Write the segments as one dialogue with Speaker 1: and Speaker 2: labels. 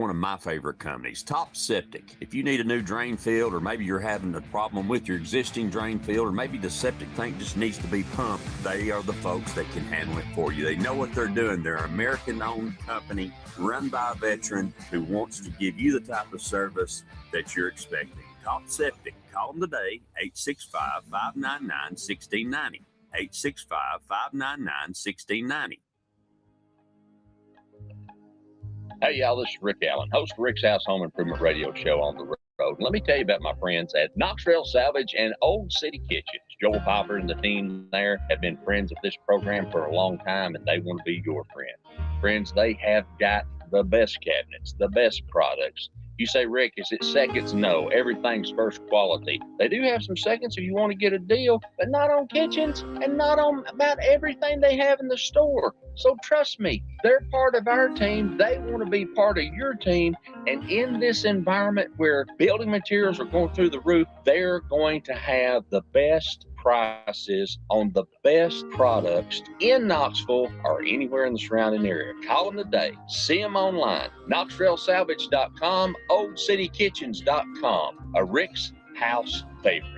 Speaker 1: one of my favorite companies, Top Septic. If you need a new drain field, or maybe you're having a problem with your existing drain field, or maybe the septic tank just needs to be pumped, they are the folks that can handle it for you. They know what they're doing. They're an American-owned company run by a veteran who wants to give you the type of service that you're expecting. Top Septic. Call them today, 865-599-1690. 865-599-1690.
Speaker 2: Hey, y'all, this is Rick Allen, host of Rick's House Home Improvement Radio Show on the road. Let me tell you about my friends at Knoxville Salvage and Old City Kitchens. Joel Popper and the team there have been friends of this program for a long time, and they want to be your friend. Friends, they have got the best cabinets, the best products. You say, Rick, is it seconds? No, everything's first quality. They do have some seconds if you want to get a deal, but not on kitchens and not on about everything they have in the store. So trust me, they're part of our team. They want to be part of your team. And in this environment where building materials are going through the roof, they're going to have the best prices on the best products in Knoxville or anywhere in the surrounding area. Call them today. See them online. KnoxvilleSalvage.com, OldCityKitchens.com. A Rick's House favorite.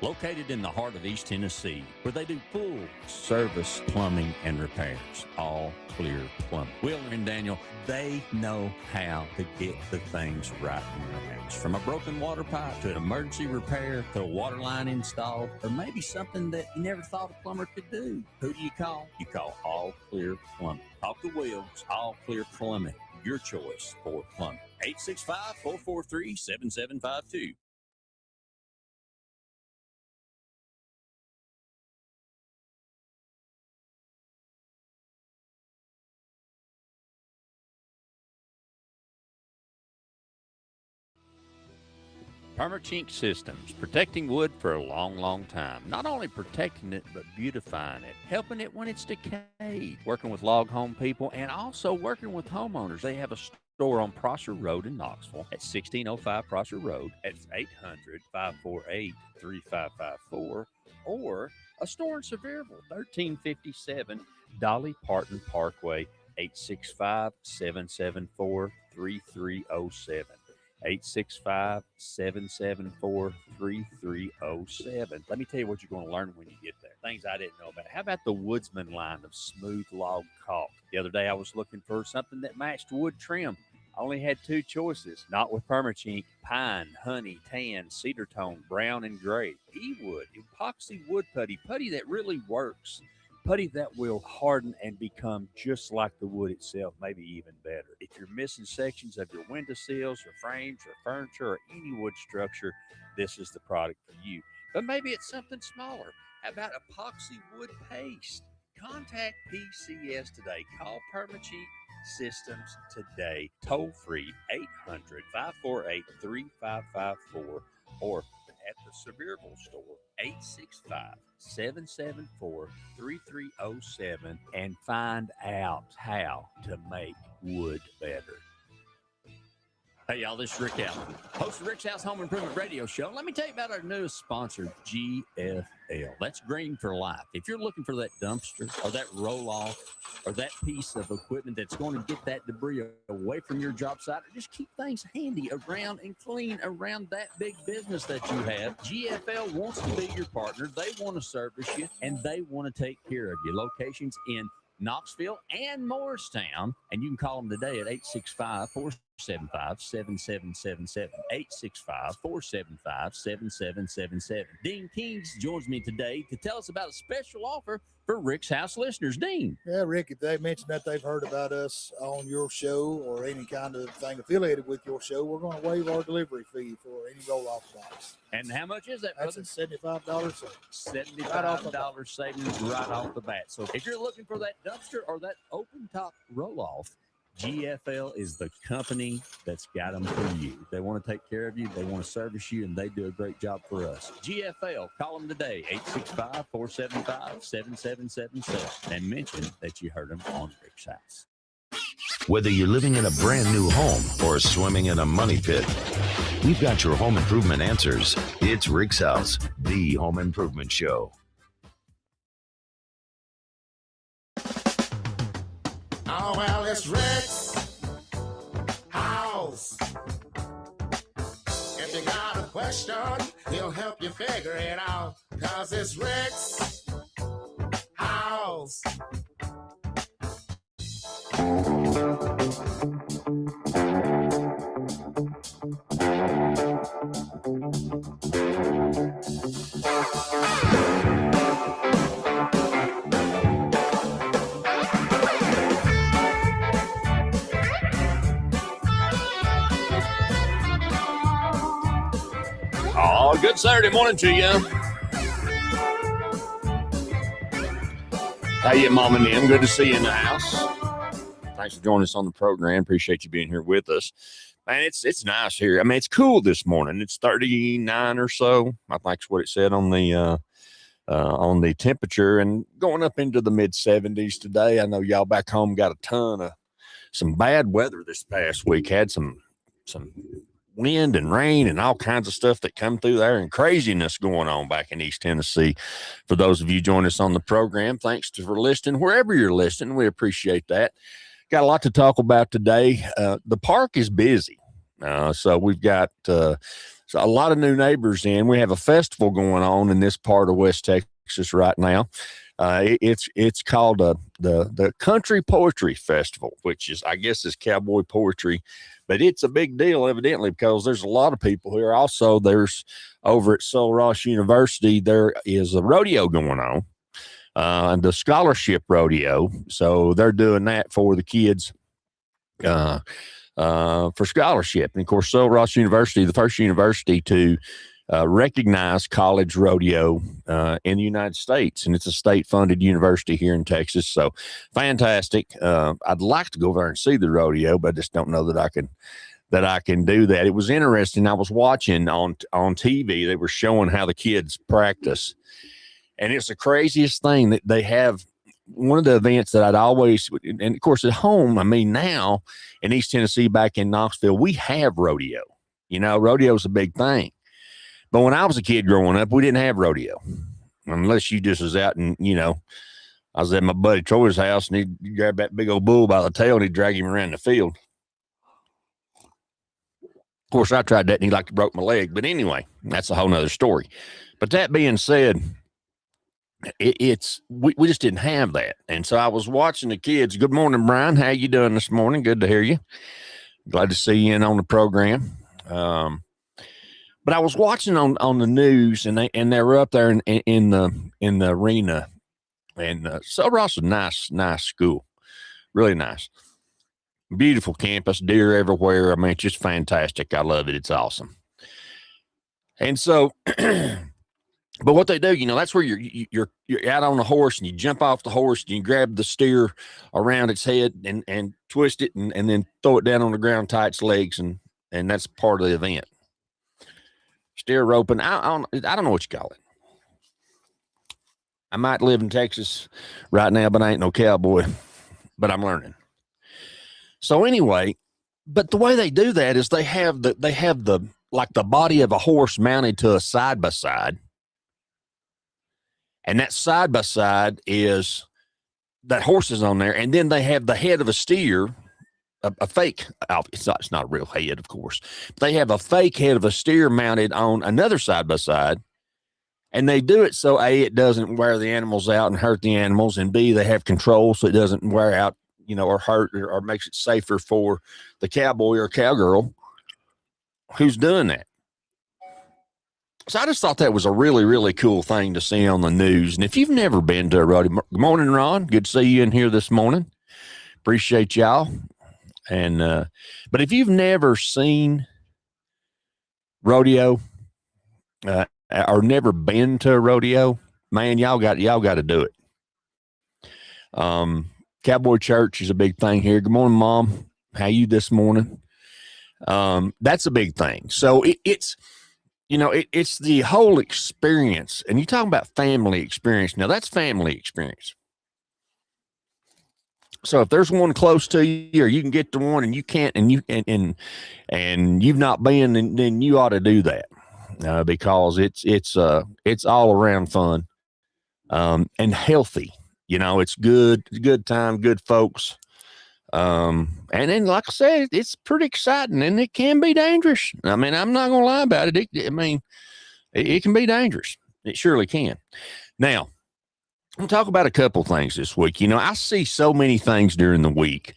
Speaker 1: Located in the heart of East Tennessee, where they do full service plumbing and repairs. All Clear Plumbing. Wheeler and Daniel, they know how to get the things right in your house. From a broken water pipe to an emergency repair to a water line installed, or maybe something that you never thought a plumber could do. Who do you call? You call All Clear Plumbing. Talk to Wills, All Clear Plumbing, your choice for plumbing. 865-443-7752. Permachink Systems, protecting wood for a long, long time. Not only protecting it, but beautifying it, helping it when it's decayed, working with log home people, and also working with homeowners. They have a store on Prosser Road in Knoxville at 1605 Prosser Road. It's 800-548-3554, or a store in Sevierville, 1357 Dolly Parton Parkway, 865-774-3307. 865-774-3307. Let me tell you what you're going to learn when you get there. Things I didn't know about. How about the Woodsman line of smooth log caulk? The other day I was looking for something that matched wood trim. I only had two choices. Not with Permachink: pine, honey, tan, cedar tone, brown, and gray. E-wood, epoxy wood putty that really works. Putty that will harden and become just like the wood itself, maybe even better. If you're missing sections of your windowsills or frames or furniture or any wood structure, this is the product for you. But maybe it's something smaller. How about epoxy wood paste? Contact PCS today. Call Permachink Systems today. Toll free 800-548-3554, or at the Sevierville store, 865-774-3307, and find out how to make wood better. Hey, y'all, this is Rick Allen, host of Rick's House Home Improvement Radio Show. Let me tell you about our newest sponsor, GFL. That's Green for Life. If you're looking for that dumpster or that roll-off or that piece of equipment that's going to get that debris away from your job site, or just keep things handy around and clean around that big business that you have, GFL wants to be your partner. They want to service you, and they want to take care of you. Locations in Knoxville and Morristown, and you can call them today at 865-475-7777, 865-475-7777. Dean Kings joins me today to tell us about a special offer for Rick's House listeners. Dean.
Speaker 3: Yeah, Rick, if they mention that they've heard about us on your show or any kind of thing affiliated with your show, we're going to waive our delivery fee for any roll-off box.
Speaker 1: And how much is that, brother?
Speaker 3: That's a $75 savings.
Speaker 1: $75 savings right off the bat. So if you're looking for that dumpster or that open top roll-off, GFL is the company that's got them for you. They want to take care of you, they want to service you, and they do a great job for us. GFL, call them today, 865-475-7777, and mention that you heard them on Rick's House.
Speaker 4: Whether you're living in a brand new home or swimming in a money pit, we've got your home improvement answers. It's Rick's House, the home improvement show.
Speaker 5: Oh, well, it's Rick's House. If you got a question, he'll help you figure it out. 'Cause it's Rick's House.
Speaker 2: Oh, good Saturday morning to you. How you, Mom and them? Good to see you in the house. Thanks for joining us on the program. Appreciate you being here with us. Man, it's nice here. I mean, it's cool this morning. It's 39 or so. I think's what it said on the temperature, and going up into the mid 70s today. I know y'all back home got a ton of some bad weather this past week. Had some wind and rain and all kinds of stuff that come through there, and craziness going on back in East Tennessee. For those of you joining us on the program, thanks for listening wherever you're listening. We appreciate that. Got a lot to talk about today. The park is busy. So we've got a lot of new neighbors in. We have a festival going on in this part of West Texas right now. It's called the Country Poetry Festival, which is, I guess, is cowboy poetry, but it's a big deal evidently because there's a lot of people here. Also, there's over at Sul Ross University, there is a rodeo going on, and the scholarship rodeo. So they're doing that for the kids, for scholarship. And of course, Sul Ross University, the first university to recognize college rodeo in the United States, and it's a state-funded university here in Texas. So fantastic. I'd like to go there and see the rodeo, but I just don't know that I can do that. It was interesting. I was watching on TV. They were showing how the kids practice, and it's the craziest thing that they have. One of the events that I'd always, and of course at home, I mean, now in East Tennessee, back in Knoxville, we have rodeo. You know, rodeo is a big thing. But when I was a kid growing up, we didn't have rodeo, unless you just was out and, you know, I was at my buddy Troy's house, and he'd grab that big old bull by the tail and he'd drag him around the field. Of course, I tried that and he like broke my leg. But anyway, that's a whole nother story. But that being said, we just didn't have that. And so I was watching the kids. Good morning, Brian. How you doing this morning? Good to hear you. Glad to see you in on the program. But I was watching on the news, and they were up there in the arena, and Sul Ross is a nice school, really nice, beautiful campus, deer everywhere. I mean, it's just fantastic. I love it. It's awesome. And so, but what they do, you know, that's where you're out on the horse, and you jump off the horse, and you grab the steer around its head and twist it, and then throw it down on the ground, tie its legs, and that's part of the event. Steer roping. I don't know what you call it. I might live in Texas right now, but I ain't no cowboy, but I'm learning. So anyway, but the way they do that is they have the like the body of a horse mounted to a side by side. And that side by side is that horse is on there. And then they have the head of a steer, a fake, it's not a real head, of course. They have a fake head of a steer mounted on another side by side, and they do it so A, it doesn't wear the animals out and hurt the animals, and B, they have control so it doesn't wear out, you know, or hurt or makes it safer for the cowboy or cowgirl who's doing that. So I just thought that was a really, really cool thing to see on the news. And if you've never been to a rodeo, good morning, Ron. Good to see you in here this morning. Appreciate y'all. And but if you've never seen rodeo or never been to a rodeo, man, y'all got to do it. Cowboy Church is a big thing here. Good morning, Mom. How you this morning? That's a big thing. So it's you know, it's the whole experience. And you talk about family experience. Now that's family experience.
Speaker 6: So if there's one close to you, or you can get to one and you can't, and you've not been, then you ought to do that, because it's all around fun, and healthy. It's good time, good folks. And then, like I said, it's pretty exciting, and it can be dangerous. I mean, I'm not gonna lie about it. It can be dangerous. It surely can. Now, I'm talk about a couple things this week. I see so many things during the week,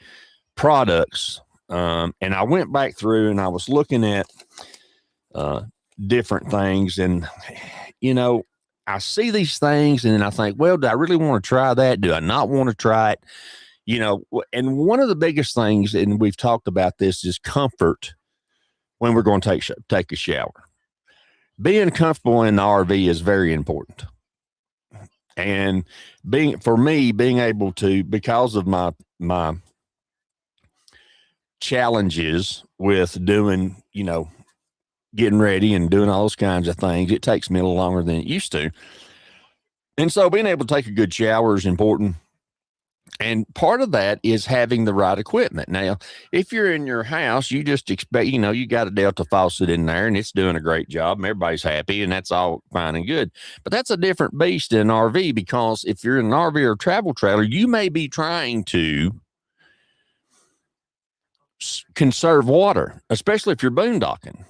Speaker 6: products, and I went back through and I was looking at different things, and I see these things, and then I think, well, do I really want to try that? Do I not want to try it? And one of the biggest things, and we've talked about this, is comfort when we're going to take a shower. Being comfortable in the RV is very important. And being able to, because of my challenges with doing, getting ready and doing all those kinds of things, it takes me a little longer than it used to. And so being able to take a good shower is important. And part of that is having the right equipment. Now, if you're in your house, you just expect, you got a Delta faucet in there and it's doing a great job and everybody's happy and that's all fine and good. But that's a different beast in an RV, because if you're in an RV or a travel trailer, you may be trying to conserve water, especially if you're boondocking.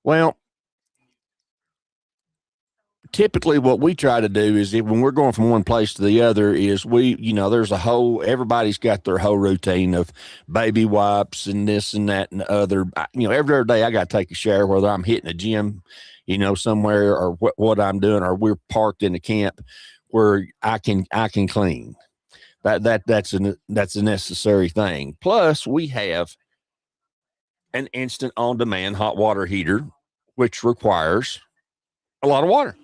Speaker 6: Well, typically what we try to do is, when we're going from one place to the other, is there's everybody's got their whole routine of baby wipes and this and that and the other. Every other day I got to take a shower, whether I'm hitting a gym, somewhere, or what I'm doing, or we're parked in a camp where I can clean. That's a necessary thing. Plus we have an instant on demand hot water heater, which requires a lot of water.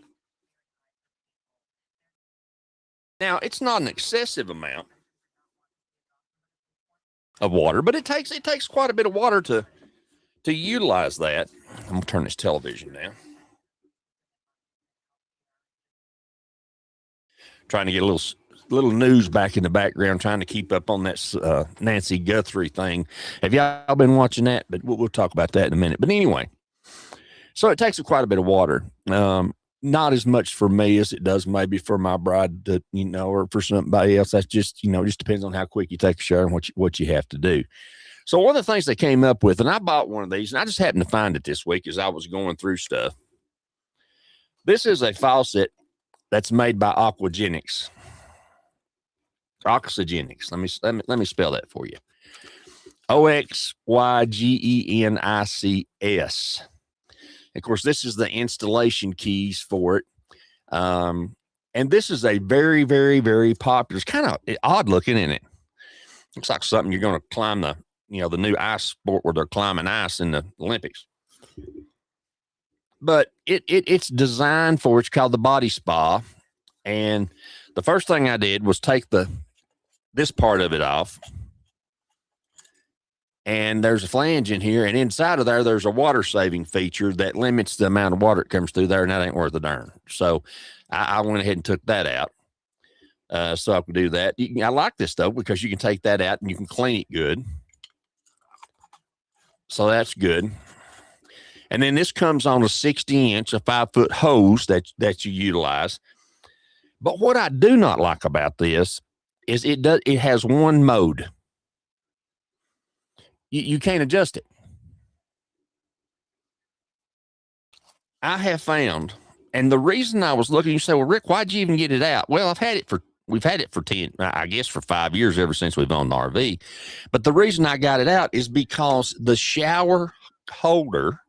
Speaker 6: Now, it's not an excessive amount of water, but it takes quite a bit of water to utilize that. I'm going to turn this television down. Trying to get a little news back in the background, trying to keep up on that Nancy Guthrie thing. Have y'all been watching that? But we'll talk about that in a minute. But anyway, so it takes quite a bit of water. Not as much for me as it does maybe for my bride, or for somebody else. That's just, just depends on how quick you take a shower and what you have to do. So one of the things they came up with, and I bought one of these, and I just happened to find it this week as I was going through stuff. This is a faucet that's made by Aquagenics. Oxygenics. Let me spell that for you. Oxygenics. Of course, this is the installation keys for it. And this is a very, very, very popular. It's kind of odd looking, isn't it? Looks like something you're going to climb the new ice sport where they're climbing ice in the Olympics. But it's designed for, it's called the Body Spa. And the first thing I did was take this part of it off. And there's a flange in here, and inside of there's a water saving feature that limits the amount of water that comes through there, and that ain't worth a darn. So I went ahead and took that out, so I could do that. I like this though, because you can take that out and you can clean it good. So that's good. And then this comes on a 60-inch, a 5-foot hose that you utilize. But what I do not like about this is it has one mode. You can't adjust it. I have found, and the reason I was looking, you say, well, Rick, why'd you even get it out? Well, we've had it for 5 years, ever since we've owned the RV. But the reason I got it out is because the shower holder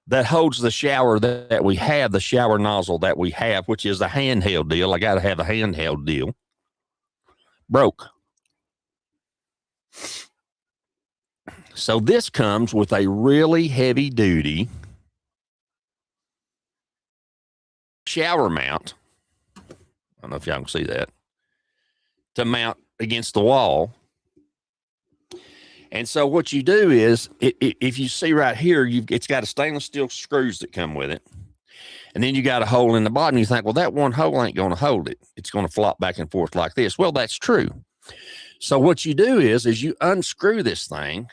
Speaker 6: that holds the shower that we have, the shower nozzle that we have, which is a handheld deal. I got to have a handheld deal. Broke. So this comes with a really heavy duty shower mount. I don't know if y'all can see that, to mount against the wall. And so what you do is, if you see right here, it's got a stainless steel screws that come with it. And then you got a hole in the bottom. You think, well, that one hole ain't going to hold it. It's going to flop back and forth like this. Well, that's true. So what you do is you unscrew this thing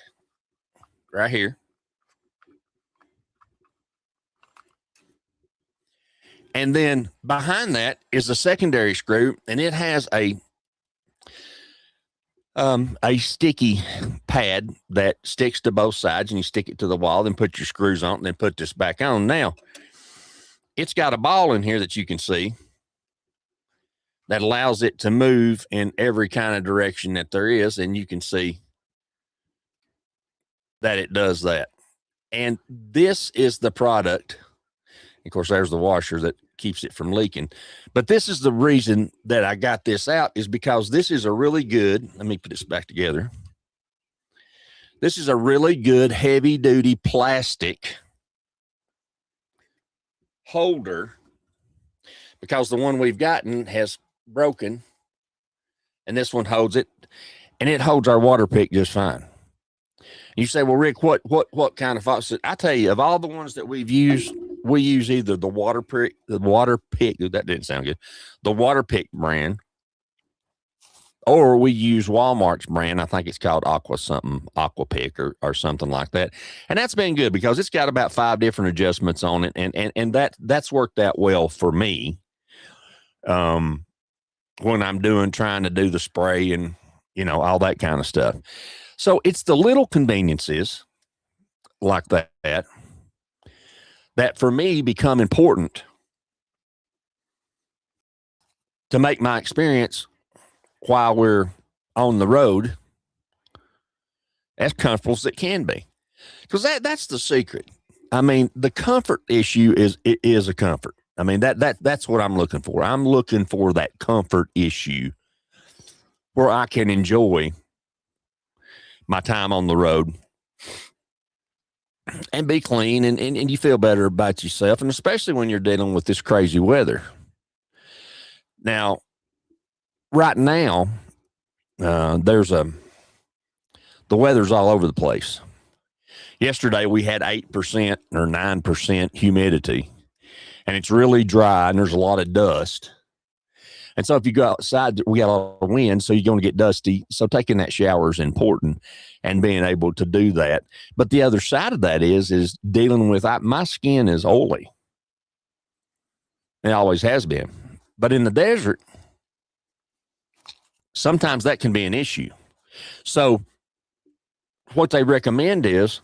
Speaker 6: right here. And then behind that is a secondary screw, and it has a sticky pad that sticks to both sides, and you stick it to the wall, then put your screws on it, and then put this back on. Now, it's got a ball in here that you can see that allows it to move in every kind of direction that there is, and you can see that it does that. And this is the product. Of course, there's the washer that keeps it from leaking. But this is the reason that I got this out, is because this is a really good, let me put this back together. This is a really good heavy duty plastic holder, because the one we've gotten has broken, and this one holds it, and it holds our water pick just fine. You say, well, Rick, what kind of faucet? I tell you, of all the ones that we've used, we use either the water pick, that didn't sound good, the water pick brand, or we use Walmart's brand. I think it's called Aqua Pick or something like that. And that's been good because it's got about 5 different adjustments on it. And that's worked out well for me. When I'm trying to do the spray and, all that kind of stuff. So it's the little conveniences like that for me become important to make my experience while we're on the road as comfortable as it can be. Because that's the secret. I mean, the comfort issue is a comfort. I mean, that's what I'm looking for. I'm looking for that comfort issue where I can enjoy my time on the road and be clean and you feel better about yourself. And especially when you're dealing with this crazy weather. Now, right now, the weather's all over the place. Yesterday we had 8% or 9% humidity, and it's really dry and there's a lot of dust. And so if you go outside, we got a lot of wind, so you're going to get dusty. So taking that shower is important and being able to do that. But the other side of that is dealing with, my skin is oily. It always has been. But in the desert, sometimes that can be an issue. So what they recommend is,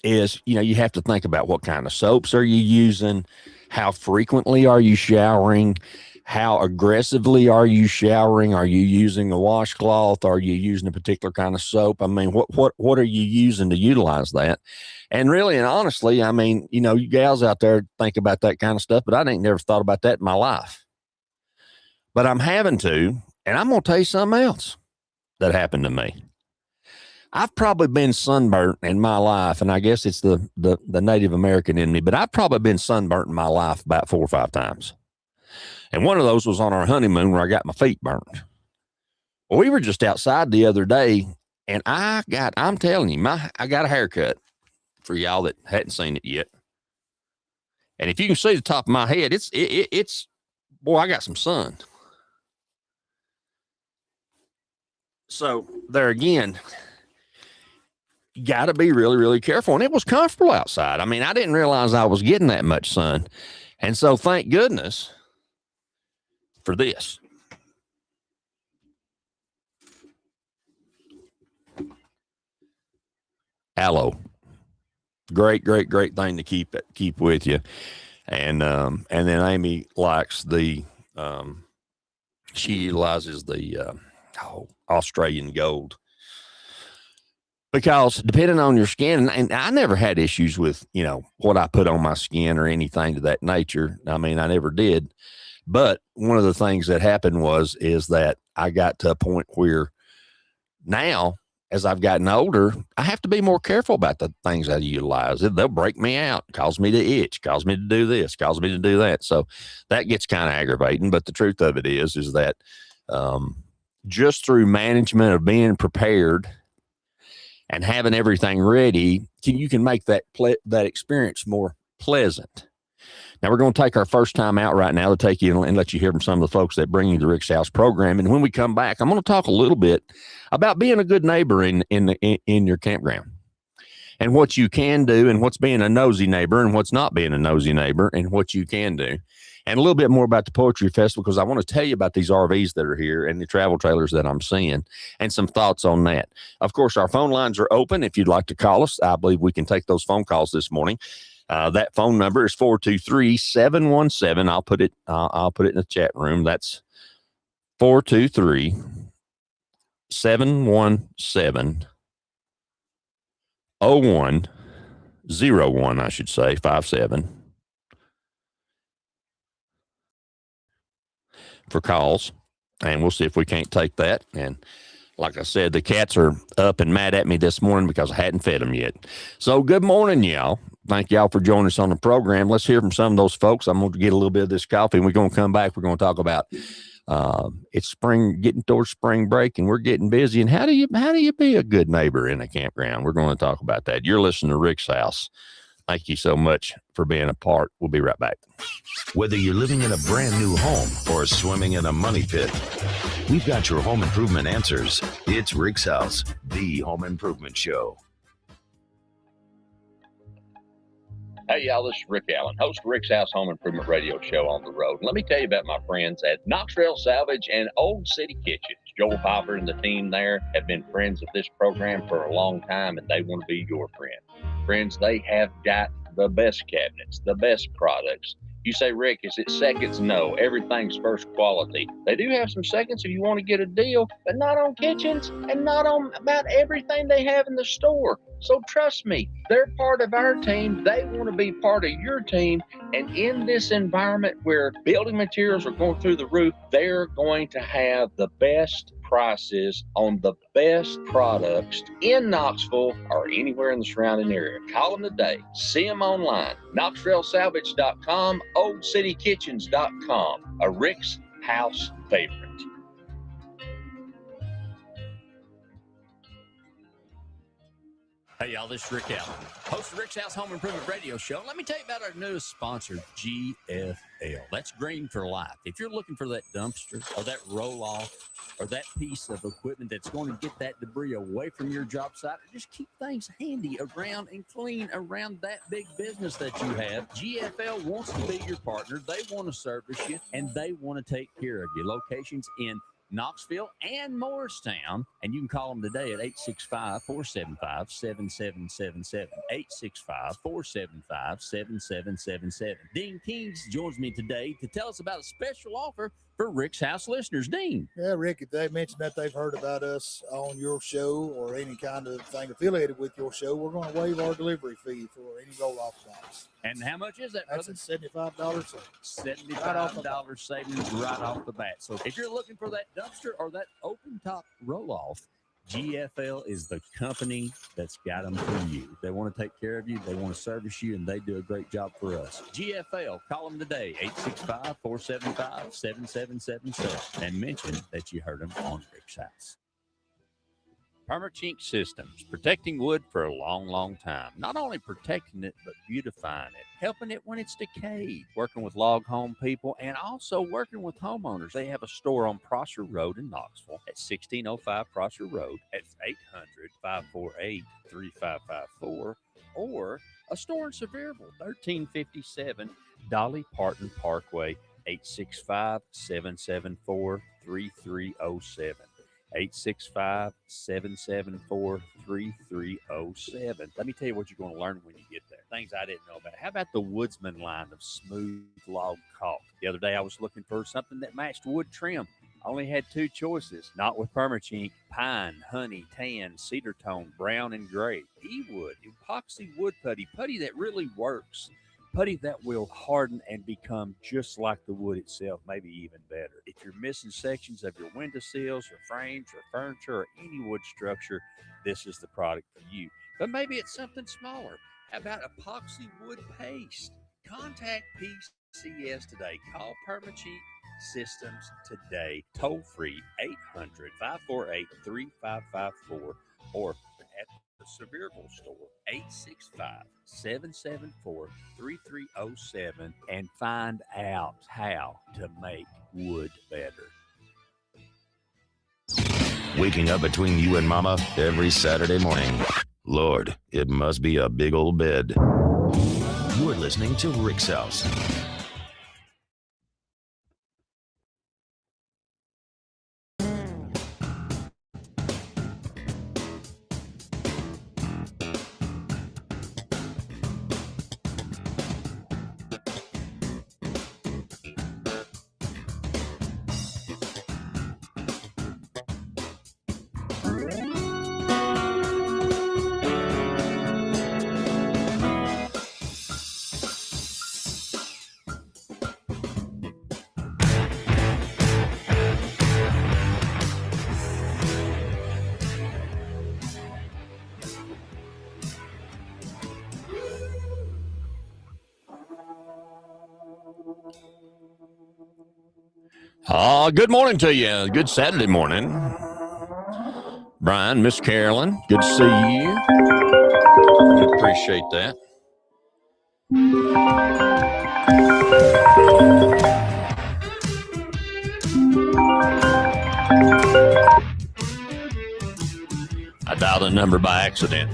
Speaker 6: you have to think about what kind of soaps are you using, how frequently are you showering, how aggressively are you showering? Are you using a washcloth? Are you using a particular kind of soap? I mean, what are you using to utilize that? And really and honestly, I mean, you gals out there think about that kind of stuff, but I ain't never thought about that in my life. But I'm having to, and I'm going to tell you something else that happened to me. I've probably been sunburnt in my life, and I guess it's the Native American in me, but I've probably been sunburnt in my life about 4 or 5 times. And one of those was on our honeymoon where I got my feet burnt. Well, we were just outside the other day, and I'm telling you, I got a haircut for y'all that hadn't seen it yet. And if you can see the top of my head, it's boy, I got some sun. So there again, you got to be really, really careful. And it was comfortable outside. I mean, I didn't realize I was getting that much sun. And so thank goodness for this. Aloe. Great thing to keep with you. And then Amy likes she utilizes the Australian Gold. Because depending on your skin, and I never had issues with, what I put on my skin or anything to that nature. I mean, I never did. But one of the things that happened is that I got to a point where now, as I've gotten older, I have to be more careful about the things I utilize. They'll break me out, cause me to itch, cause me to do this, cause me to do that. So that gets kind of aggravating. But the truth of it is that just through management of being prepared and having everything ready, you can make that experience more pleasant. Now, we're going to take our first time out right now to take you and let you hear from some of the folks that bring you the Rick's House program. And when we come back, I'm going to talk a little bit about being a good neighbor in your campground, and what you can do, and what's being a nosy neighbor, and what's not being a nosy neighbor, and what you can do. And a little bit more about the Poetry Festival, because I want to tell you about these RVs that are here and the travel trailers that I'm seeing, and some thoughts on that. Of course, our phone lines are open. If you'd like to call us, I believe we can take those phone calls this morning. That phone number is 423-717. I'll put it in the chat room. That's 423-717-0101, I should say, 57 for calls, and we'll see if we can't take that. And like I said, the cats are up and mad at me this morning because I hadn't fed them yet. So good morning, y'all. Thank y'all for joining us on the program. Let's hear from some of those folks. I'm going to get a little bit of this coffee, and we're going to come back. We're going to talk about it's spring, getting towards spring break, and we're getting busy. And how do you be a good neighbor in a campground? We're going to talk about that. You're listening to Rick's House. Thank you so much for being a part. We'll be right back.
Speaker 4: Whether you're living in a brand new home or swimming in a money pit, we've got your home improvement answers. It's Rick's House, the home improvement show.
Speaker 2: Hey, y'all, this is Rick Allen, host of Rick's House Home Improvement Radio Show on the road. Let me tell you about my friends at Knox Trail Salvage and Old City Kitchens. Joel Piper and the team there have been friends of this program for a long time, and they want to be your friend. Friends, they have got the best cabinets, the best products. You say, Rick, is it seconds? No, everything's first quality. They do have some seconds if you want to get a deal, but not on kitchens and not on about everything they have in the store. So trust me, they're part of our team. They want to be part of your team. And in this environment where building materials are going through the roof, they're going to have the best prices on the best products in Knoxville or anywhere in the surrounding area. Call them today. See them online. KnoxtrailSalvage.com, OldCityKitchens.com. A Rick's House favorite.
Speaker 1: Hey, y'all, this is Rick Allen, host of Rick's House Home Improvement Radio Show. Let me tell you about our newest sponsor, GFL. That's Green for Life. If you're looking for that dumpster or that roll-off or that piece of equipment that's going to get that debris away from your job site, or just keep things handy around and clean around that big business that you have, GFL wants to be your partner. They want to service you, and they want to take care of you. Locations in Knoxville and Morristown, and you can call them today at 865-475-7777, 865-475-7777. Dean Kings joins me today to tell us about a special offer for Rick's House listeners. Dean.
Speaker 3: Yeah, Rick, if they mentioned that they've heard about us on your show or any kind of thing affiliated with your show, we're going to waive our delivery fee for any roll-off box.
Speaker 1: And how much is that,
Speaker 3: That's
Speaker 1: brother?
Speaker 3: at $75.
Speaker 1: $75 savings right off the bat. So if you're looking for that dumpster or that open top roll-off, GFL is the company that's got them for you. They want to take care of you, they want to service you, and they do a great job for us. GFL, call them today, 865-475-7777, and mention that you heard them on Rick's House. Permachink Systems, protecting wood for a long, long time. Not only protecting it, but beautifying it, helping it when it's decayed, working with log home people, and also working with homeowners. They have a store on Prosser Road in Knoxville at 1605 Prosser Road at 800-548-3554, or a store in Sevierville, 1357 Dolly Parton Parkway, 865-774-3307. 865-774-3307. Let me tell you what you're going to learn when you get there. Things I didn't know about. How about the Woodsman line of smooth log caulk? The other day I was looking for something that matched wood trim. I only had two choices. Not with Permachink: pine, honey, tan, cedar tone, brown, and gray. E-wood, epoxy wood putty that really works. Putty that will harden and become just like the wood itself, maybe even better. If you're missing sections of your window sills or frames or furniture or any wood structure, this is the product for you. But maybe it's something smaller. How about epoxy wood paste? Contact PCS today. Call Permachink Systems today. Toll free 800-548-3554 or at The Sevierville store, 865-774-3307, and find out how to make wood better.
Speaker 4: Waking up between you and Mama every Saturday morning. Lord, it must be a big old bed. You're listening to Rick's House.
Speaker 6: Good morning to you. Good Saturday morning. Brian, Miss Carolyn, good to see you. Appreciate that. I dialed a number by accident.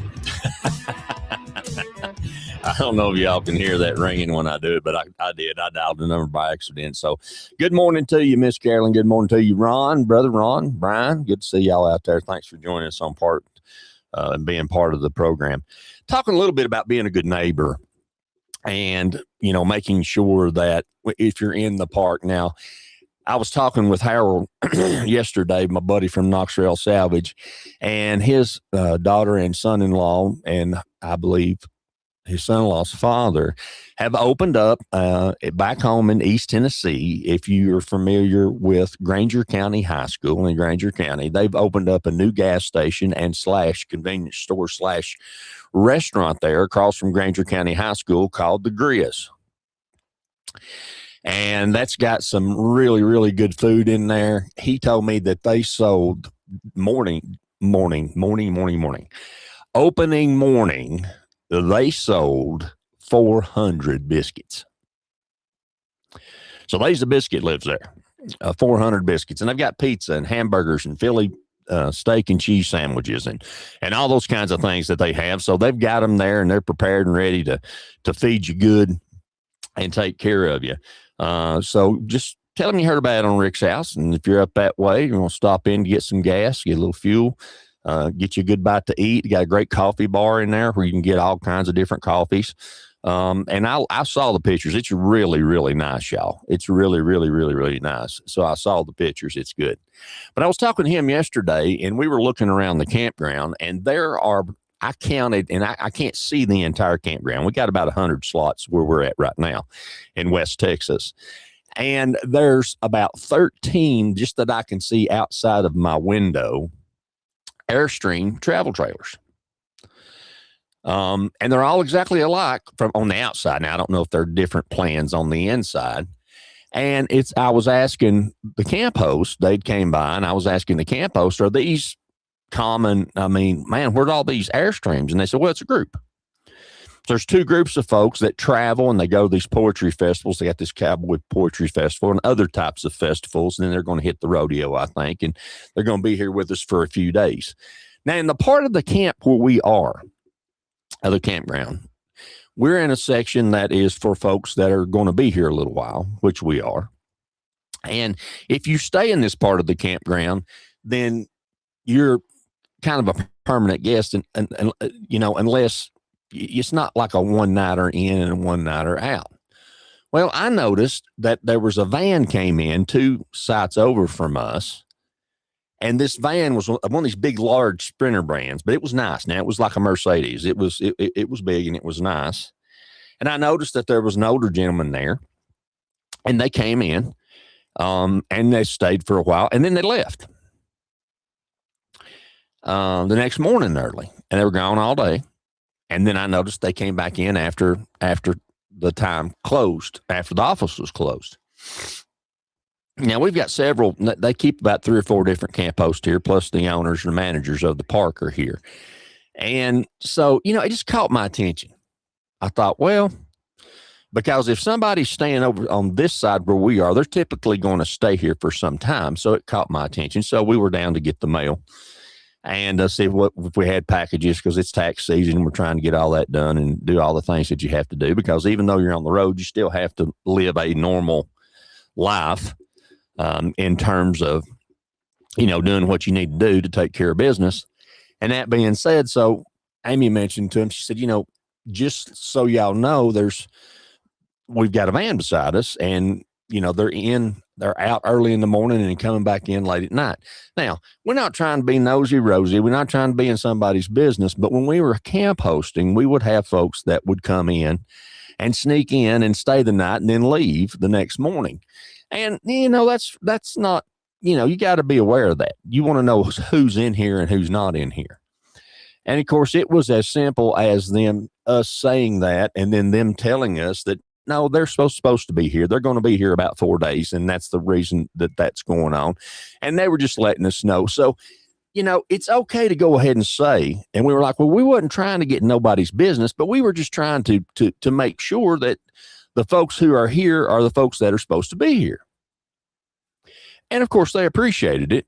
Speaker 6: I don't know if y'all can hear that ringing when I do it, but I did. I dialed the number by accident. So good morning to you, Miss Carolyn. Good morning to you, Ron, Brother Ron, Brian. Good to see y'all out there. Thanks for joining us on part and being part of the program. Talking a little bit about being a good neighbor and, you know, making sure that if you're in the park. Now, I was talking with Harold yesterday, my buddy from Knoxville Salvage, and his daughter and son-in-law, and I believe his son-in-law's father, have opened up back home in East Tennessee. If you're familiar with Granger County High School in Granger County, they've opened up a new gas station and / convenience store / restaurant there across from Granger County High School called The Grizz. And that's got some really, really good food in there. He told me that they sold opening morning, they sold 400 biscuits. So Lazy Biscuit lives there, 400 biscuits. And they've got pizza and hamburgers and Philly steak and cheese sandwiches and all those kinds of things that they have. So they've got them there and they're prepared and ready to feed you good and take care of you. So just tell them you heard about it on Rick's House. And if you're up that way, you want to stop in to get some gas, get a little fuel, get you a good bite to eat. You got a great coffee bar in there where you can get all kinds of different coffees. And I saw the pictures. It's really, really nice, y'all. It's really, really, really, really nice. So I saw the pictures. It's good. But I was talking to him yesterday and we were looking around the campground and I counted, and I can't see the entire campground. We got about 100 slots where we're at right now in West Texas. And there's about 13 just that I can see outside of my window, Airstream travel trailers. And they're all exactly alike from on the outside. Now, I don't know if they're different plans on the inside. And I was asking the camp host, they came by, and I was asking the camp host, are these common? I mean, man, where'd all these Airstreams? And they said, well, it's a group. There's two groups of folks that travel and they go to these poetry festivals. They got this Cowboy Poetry Festival and other types of festivals. And then they're going to hit the rodeo, I think. And they're going to be here with us for a few days. Now, in the part of the camp where we are, the campground, we're in a section that is for folks that are going to be here a little while, which we are. And if you stay in this part of the campground, then you're kind of a permanent guest. And you know, unless it's not like a one-nighter in and a one-nighter out. Well, I noticed that there was a van came in 2 sites over from us. And this van was one of these big, large Sprinter brands, but it was nice. Now, it was like a Mercedes. It was big and it was nice. And I noticed that there was an older gentleman there, and they came in, and they stayed for a while, and then they left the next morning early, and they were gone all day. And then I noticed they came back in after the time closed, after the office was closed. Now, we've got several. They keep about 3 or 4 different camp hosts here, plus the owners and managers of the park are here. And so, it just caught my attention. I thought, well, because if somebody's staying over on this side where we are, they're typically going to stay here for some time. So it caught my attention. So we were down to get the mail and see what if we had packages, because it's tax season. We're trying to get all that done and do all the things that you have to do, because even though you're on the road, you still have to live a normal life in terms of, doing what you need to do to take care of business. And that being said, so Amy mentioned to him, she said, just so y'all know, we've got a van beside us, and they're out early in the morning and coming back in late at night. Now, we're not trying to be nosy rosy. We're not trying to be in somebody's business, but when we were camp hosting, we would have folks that would come in and sneak in and stay the night and then leave the next morning. And, that's not, you got to be aware of that. You want to know who's in here and who's not in here. And of course, it was as simple as us saying that, and then them telling us that, no, they're supposed to be here. They're going to be here about 4 days. And that's the reason that's going on. And they were just letting us know. So, it's okay to go ahead and say, and we were like, well, we wasn't trying to get nobody's business, but we were just trying to make sure that the folks who are here are the folks that are supposed to be here. And of course they appreciated it.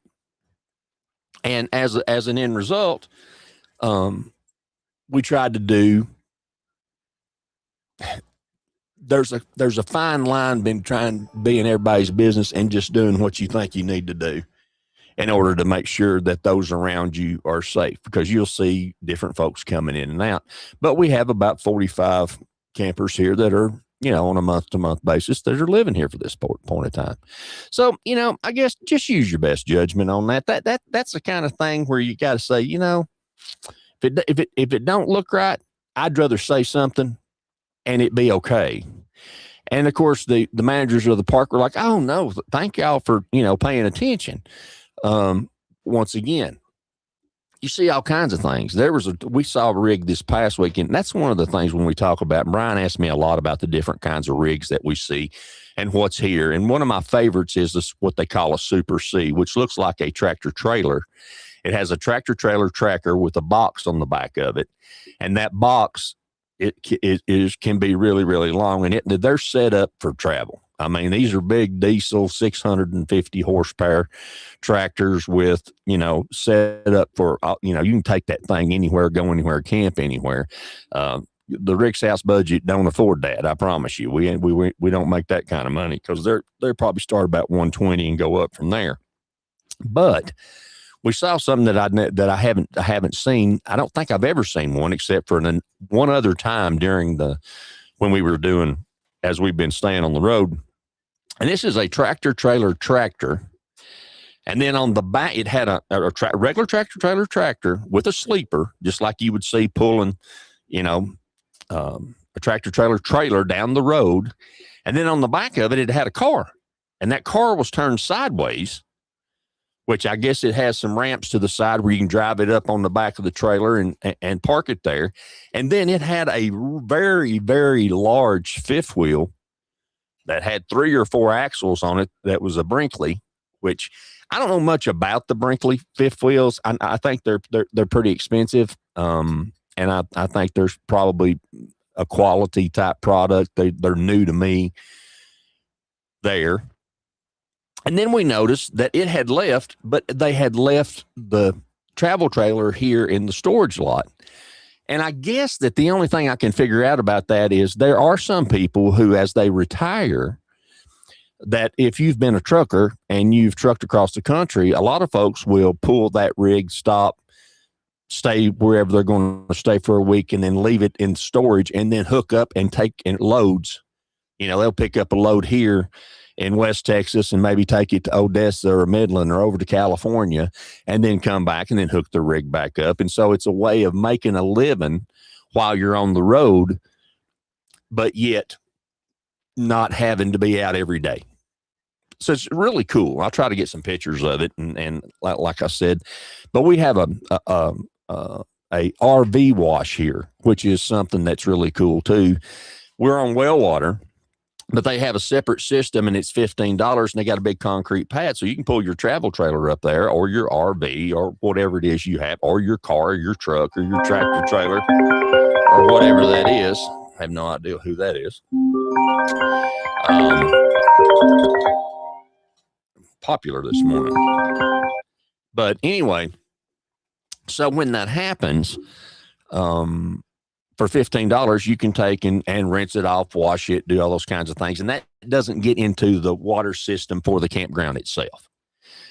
Speaker 6: And as an end result, we tried to do, there's a fine line been trying to be in everybody's business and just doing what you think you need to do in order to make sure that those around you are safe, because you'll see different folks coming in and out. But we have about 45 campers here that are, on a month-to-month basis that are living here for this point of time. So, I guess just use your best judgment on that. That's the kind of thing where you got to say, if it don't look right, I'd rather say something and it be okay. And of course, the managers of the park were like, oh no, thank y'all for, paying attention. Once again, you see all kinds of things. We saw a rig this past weekend. That's one of the things when we talk about, Brian asked me a lot about the different kinds of rigs that we see and what's here. And one of my favorites is what they call a Super C, which looks like a tractor trailer. It has a tractor trailer tracker with a box on the back of it. And that box, it can be really, really long, and they're set up for travel. I mean, these are big diesel 650 horsepower tractors with, set up for, you can take that thing anywhere, go anywhere, camp anywhere. The Rick's House budget don't afford that. I promise you, we don't make that kind of money, because they're probably start about 120 and go up from there. But we saw something that I haven't seen. I don't think I've ever seen one, except for one other time when we were doing, as we've been staying on the road. And this is a tractor trailer tractor. And then on the back, it had a regular tractor trailer tractor with a sleeper, just like you would see pulling, a tractor trailer down the road. And then on the back of it, it had a car, and that car was turned sideways, which I guess it has some ramps to the side where you can drive it up on the back of the trailer and park it there. And then it had a very, very large fifth wheel that had 3 or 4 axles on it. That was a Brinkley, which I don't know much about the Brinkley fifth wheels. I think they're pretty expensive. And I think there's probably a quality type product. They're new to me there. And then we noticed that it had left, but they had left the travel trailer here in the storage lot. And I guess that the only thing I can figure out about that is there are some people who, as they retire, that if you've been a trucker and you've trucked across the country, a lot of folks will pull that rig, stop, stay wherever they're going to stay for a week, and then leave it in storage, and then hook up and take in loads. They'll pick up a load here in West Texas and maybe take it to Odessa or Midland or over to California, and then come back and then hook the rig back up. And so it's a way of making a living while you're on the road, but yet not having to be out every day. So it's really cool. I'll try to get some pictures of it. And like I said, but we have a RV wash here, which is something that's really cool too. We're on well water. But they have a separate system, and it's $15, and they got a big concrete pad, so you can pull your travel trailer up there, or your RV, or whatever it is you have, or your car, or your truck, or your tractor trailer, or whatever that is. I have no idea who that is. Popular this morning. But anyway, so when that happens, for $15, you can take and rinse it off, wash it, do all those kinds of things. And that doesn't get into the water system for the campground itself.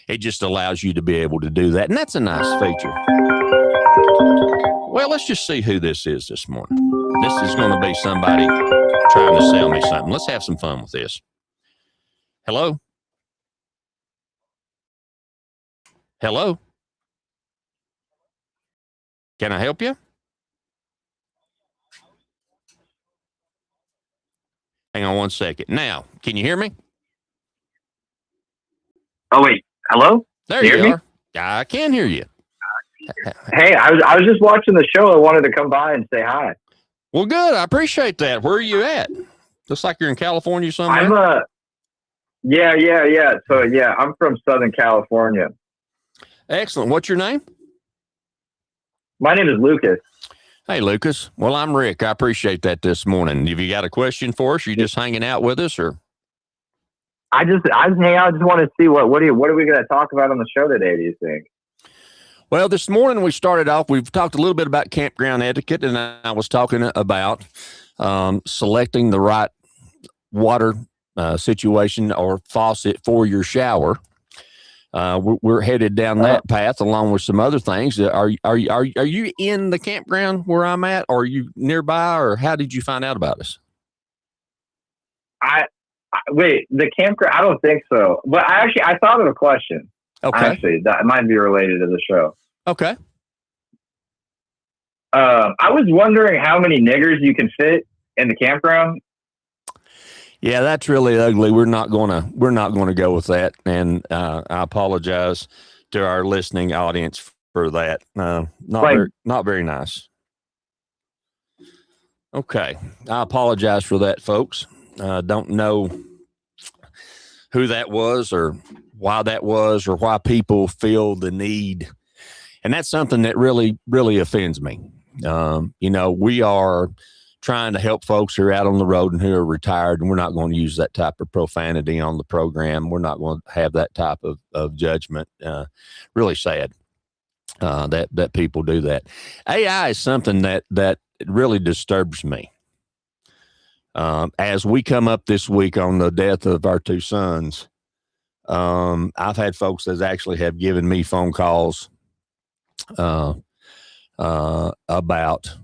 Speaker 6: It just allows you to be able to do that. And that's a nice feature. Well, let's just see who this is this morning. This is going to be somebody trying to sell me something. Let's have some fun with this. Hello? Hello? Can I help you? Hang on one second. Now, can you hear me?
Speaker 7: Oh, wait. Hello?
Speaker 6: There you are. I can hear you.
Speaker 7: Hey, I was just watching the show. I wanted to come by and say hi.
Speaker 6: Well, good. I appreciate that. Where are you at? Looks like you're in California somewhere.
Speaker 7: Yeah. So, yeah, I'm from Southern California.
Speaker 6: Excellent. What's your name?
Speaker 7: My name is Lucas.
Speaker 6: Hey, Lucas. Well, I'm Rick. I appreciate that this morning. Have you got a question for us? You just hanging out with us, or?
Speaker 7: I just want to see what are we going to talk about on the show today, do you think?
Speaker 6: Well, this morning we started off, we've talked a little bit about campground etiquette, and I was talking about selecting the right water situation or faucet for your shower. We're headed down that path along with some other things. Are you in the campground where I'm at? Or are you nearby, or how did you find out about us?
Speaker 7: Wait, the campground? I don't think so. But I thought of a question.
Speaker 6: Okay.
Speaker 7: Actually, that might be related to the show.
Speaker 6: Okay.
Speaker 7: I was wondering how many niggers you can fit in the campground.
Speaker 6: Yeah, that's really ugly. We're not gonna go with that, and I apologize to our listening audience for that. Not very nice. Okay, I apologize for that, folks. Don't know who that was, or why that was, or why people feel the need, and that's something that really, really offends me. We are trying to help folks who are out on the road and who are retired, and we're not going to use that type of profanity on the program. We're not going to have that type of judgment. Really sad that people do that. AI is something that really disturbs me. As we come up this week on the death of our two sons, I've had folks that actually have given me phone calls about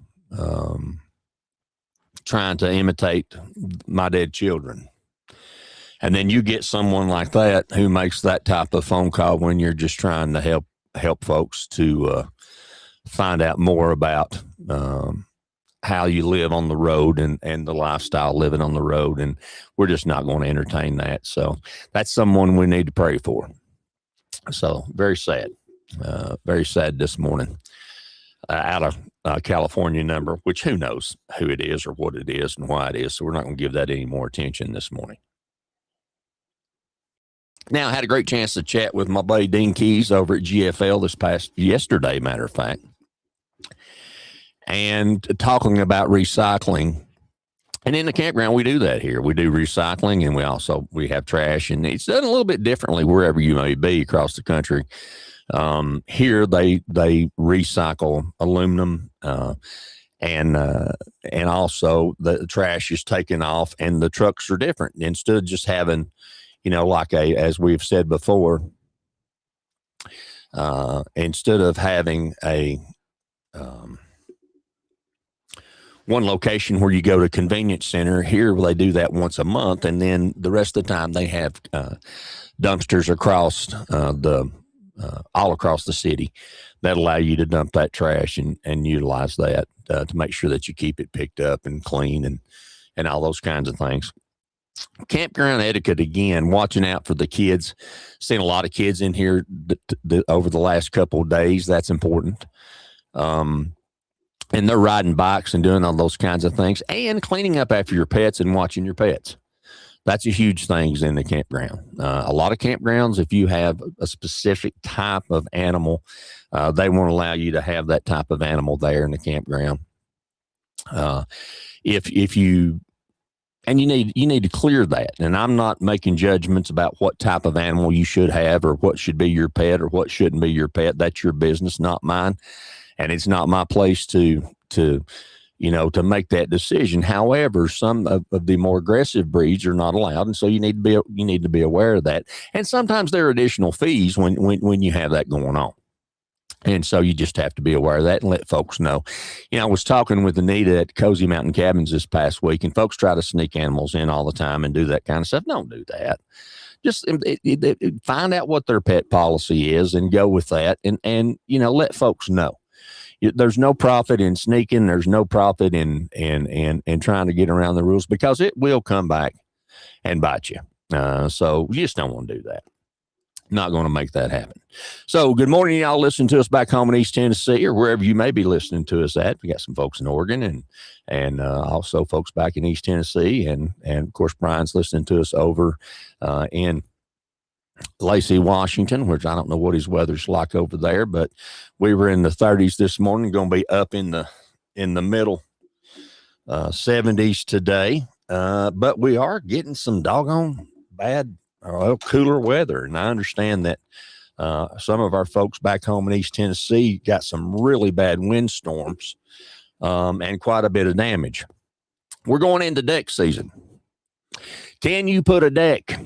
Speaker 6: trying to imitate my dead children. And then you get someone like that who makes that type of phone call when you're just trying to help folks to find out more about how you live on the road and the lifestyle living on the road. And we're just not going to entertain that. So that's someone we need to pray for. So very sad this morning. Out of California number, which who knows who it is or what it is and why it is. So we're not going to give that any more attention this morning. Now, I had a great chance to chat with my buddy Dean Keys over at GFL yesterday, matter of fact, and talking about recycling. And in the campground, we do that here. We do recycling, and we have trash, and it's done a little bit differently wherever you may be across the country. Here they recycle aluminum, and also the trash is taken off, and the trucks are different. Instead of just having, as we've said before, instead of having a one location where you go to convenience center, here they do that once a month, and then the rest of the time they have dumpsters across all across the city that allow you to dump that trash and utilize that to make sure that you keep it picked up and clean and all those kinds of things. Campground etiquette, again, watching out for the kids. Seen a lot of kids in here over the last couple of days. That's important. And they're riding bikes and doing all those kinds of things, and cleaning up after your pets and watching your pets. That's a huge thing in the campground. A lot of campgrounds, if you have a specific type of animal, they won't allow you to have that type of animal there in the campground. If you need to clear that. And I'm not making judgments about what type of animal you should have or what should be your pet or what shouldn't be your pet. That's your business, not mine. And it's not my place to make that decision. However, some of the more aggressive breeds are not allowed. And so you need to be aware of that. And sometimes there are additional fees when you have that going on. And so you just have to be aware of that and let folks know. I was talking with Anita at Cozy Mountain Cabins this past week, and folks try to sneak animals in all the time and do that kind of stuff. Don't do that. Just find out what their pet policy is and go with that, and let folks know. There's no profit in sneaking. There's no profit in trying to get around the rules, because it will come back and bite you. So you just don't want to do that. Not going to make that happen. So good morning, y'all listening to us back home in East Tennessee or wherever you may be listening to us at. We got some folks in Oregon and also folks back in East Tennessee. And of course, Brian's listening to us over in Lacey, Washington, which I don't know what his weather's like over there, but we were in the 30s this morning, going to be up in the middle 70s today. But we are getting some doggone bad cooler weather. And I understand that some of our folks back home in East Tennessee got some really bad windstorms and quite a bit of damage. We're going into deck season. Can you put a deck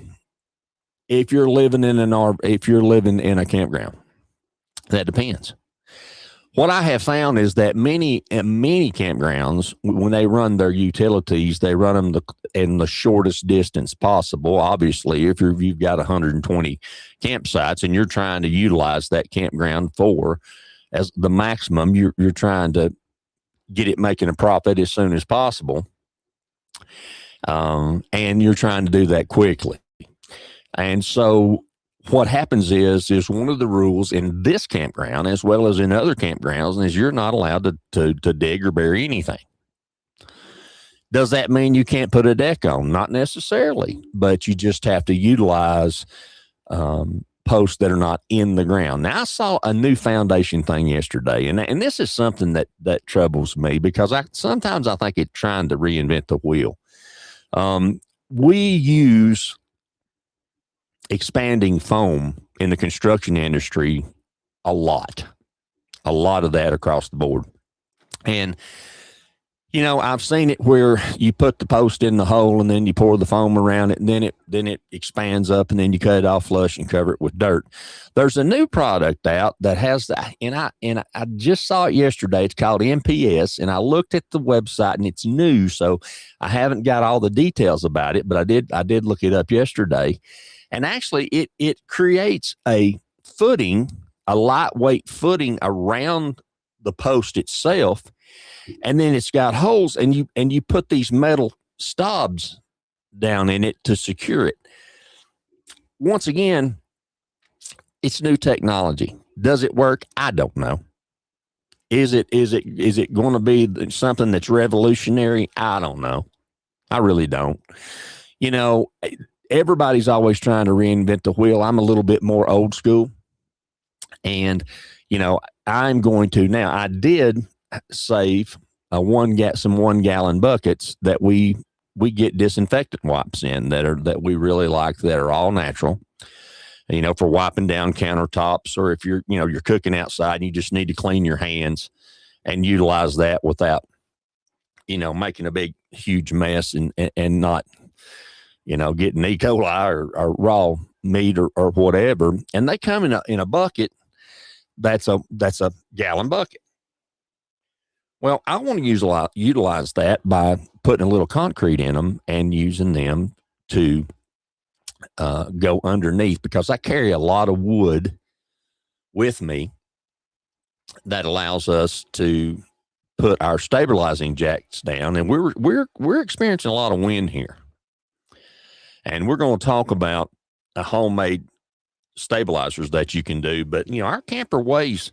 Speaker 6: if you're living in a campground? That depends. What I have found is that many campgrounds, when they run their utilities, they run them in the shortest distance possible. Obviously, if you've got 120 campsites and you're trying to utilize that campground for as the maximum, you're trying to get it making a profit as soon as possible, and you're trying to do that quickly. And so what happens is one of the rules in this campground, as well as in other campgrounds, is you're not allowed to dig or bury anything. Does that mean you can't put a deck on? Not necessarily, but you just have to utilize posts that are not in the ground. Now, I saw a new foundation thing yesterday, and this is something that troubles me, because sometimes I think it's trying to reinvent the wheel. We use expanding foam in the construction industry a lot of that across the board. And, I've seen it where you put the post in the hole and then you pour the foam around it, and then it expands up, and then you cut it off flush and cover it with dirt. There's a new product out that has that. And I just saw it yesterday. It's called MPS, and I looked at the website, and it's new. So I haven't got all the details about it, but I did look it up yesterday. And actually, it creates a lightweight footing around the post itself, and then it's got holes, and you put these metal stobs down in it to secure it. Once again, it's new technology. Does it work? I don't know. Is it going to be something that's revolutionary? I don't know. I really don't. Everybody's always trying to reinvent the wheel. I'm a little bit more old school, and I'm going to now. I did save some 1 gallon buckets that we get disinfectant wipes in that we really like, that are all natural. For wiping down countertops, or if you're cooking outside and you just need to clean your hands and utilize that without making a big huge mess and not getting E. coli or raw meat or whatever. And they come in a bucket that's a gallon bucket. Well, I want to utilize that by putting a little concrete in them and using them to go underneath, because I carry a lot of wood with me that allows us to put our stabilizing jacks down. And we're experiencing a lot of wind here. And we're going to talk about homemade stabilizers that you can do. But, our camper weighs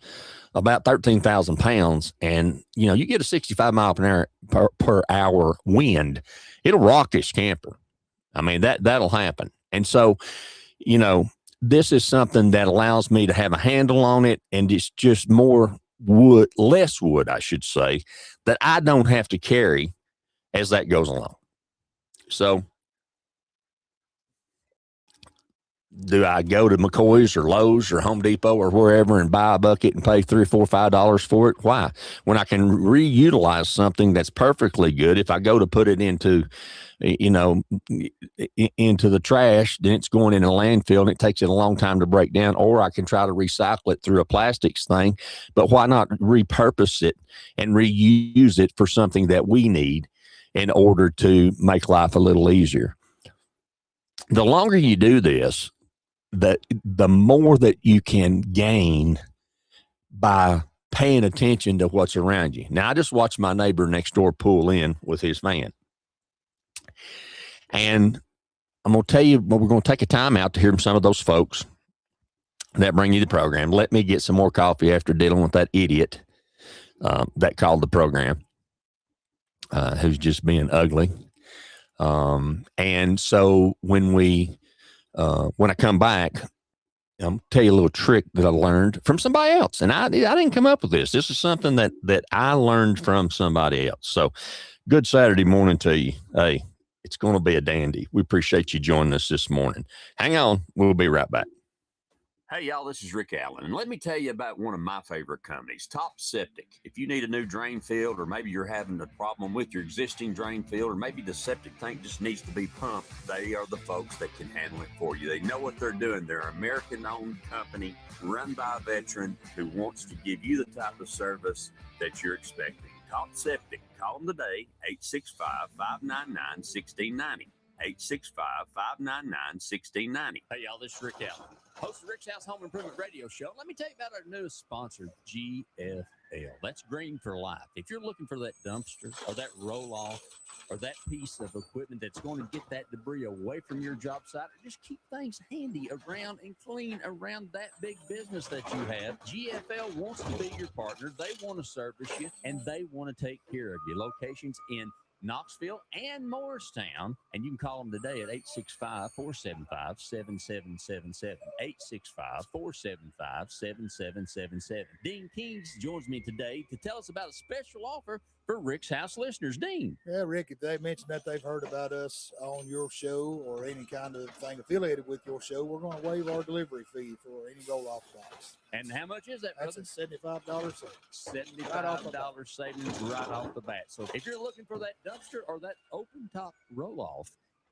Speaker 6: about 13,000 pounds, and, you get a 65 mile per hour wind, it'll rock this camper. I mean, that'll happen. And so, you know, this is something that allows me to have a handle on it, and it's just less wood, I should say, that I don't have to carry as that goes along. So do I go to McCoy's or Lowe's or Home Depot or wherever and buy a bucket and pay $3, $4, $5 for it? Why? When I can reutilize something that's perfectly good, if I go to put it into, you know, into the trash, then it's going in a landfill and it takes it a long time to break down, or I can try to recycle it through a plastics thing. But why not repurpose it and reuse it for something that we need in order to make life a little easier? The longer you do this, the more that you can gain by paying attention to what's around you. Now, I just watched my neighbor next door pull in with his van. And I'm going to tell you, we're going to take a time out to hear from some of those folks that bring you the program. Let me get some more coffee after dealing with that idiot that called the program, who's just being ugly. And so when I come back, I'm tell you a little trick that I learned from somebody else. And I didn't come up with this. This is something that I learned from somebody else. So good Saturday morning to you. Hey, it's going to be a dandy. We appreciate you joining us this morning. Hang on. We'll be right back.
Speaker 1: Hey, y'all, this is Rick Allen, and let me tell you about one of my favorite companies, Top Septic. If you need a new drain field, or maybe you're having a problem with your existing drain field, or maybe the septic tank just needs to be pumped, they are the folks that can handle it for you. They know what they're doing. They're an American-owned company run by a veteran who wants to give you the type of service that you're expecting. Top Septic. Call them today, 865-599-1690. 865-599-1690. Hey, y'all, this is Rick Allen, host of Rick's House Home Improvement Radio Show. Let me tell you about our newest sponsor, GFL. That's Green for Life. If you're looking for that dumpster or that roll-off or that piece of equipment that's going to get that debris away from your job site, or just keep things handy around and clean around that big business that you have, GFL wants to be your partner. They want to service you, and they want to take care of you. Locations in Knoxville and Morristown, and you can call them today at 865-475-7777. 865-475-7777. Dean Kings joins me today to tell us about a special offer for Rick's House listeners. Dean.
Speaker 3: Yeah, Rick, if they mention that they've heard about us on your show or any kind of thing affiliated with your show, we're going to waive our delivery fee for any roll-off box.
Speaker 1: And how much is that,
Speaker 3: That's
Speaker 1: brother?
Speaker 3: a $75 savings.
Speaker 1: $75 savings right off the bat. So if you're looking for that dumpster or that open top roll-off,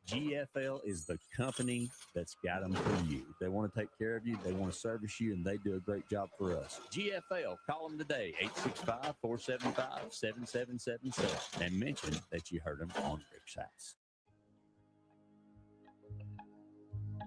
Speaker 1: GFL is the company that's got them for you. They want to take care of you, they want to service you, and they do a great job for us. GFL, call them today, 865-475-7777, and mention that you heard them on Rick's House.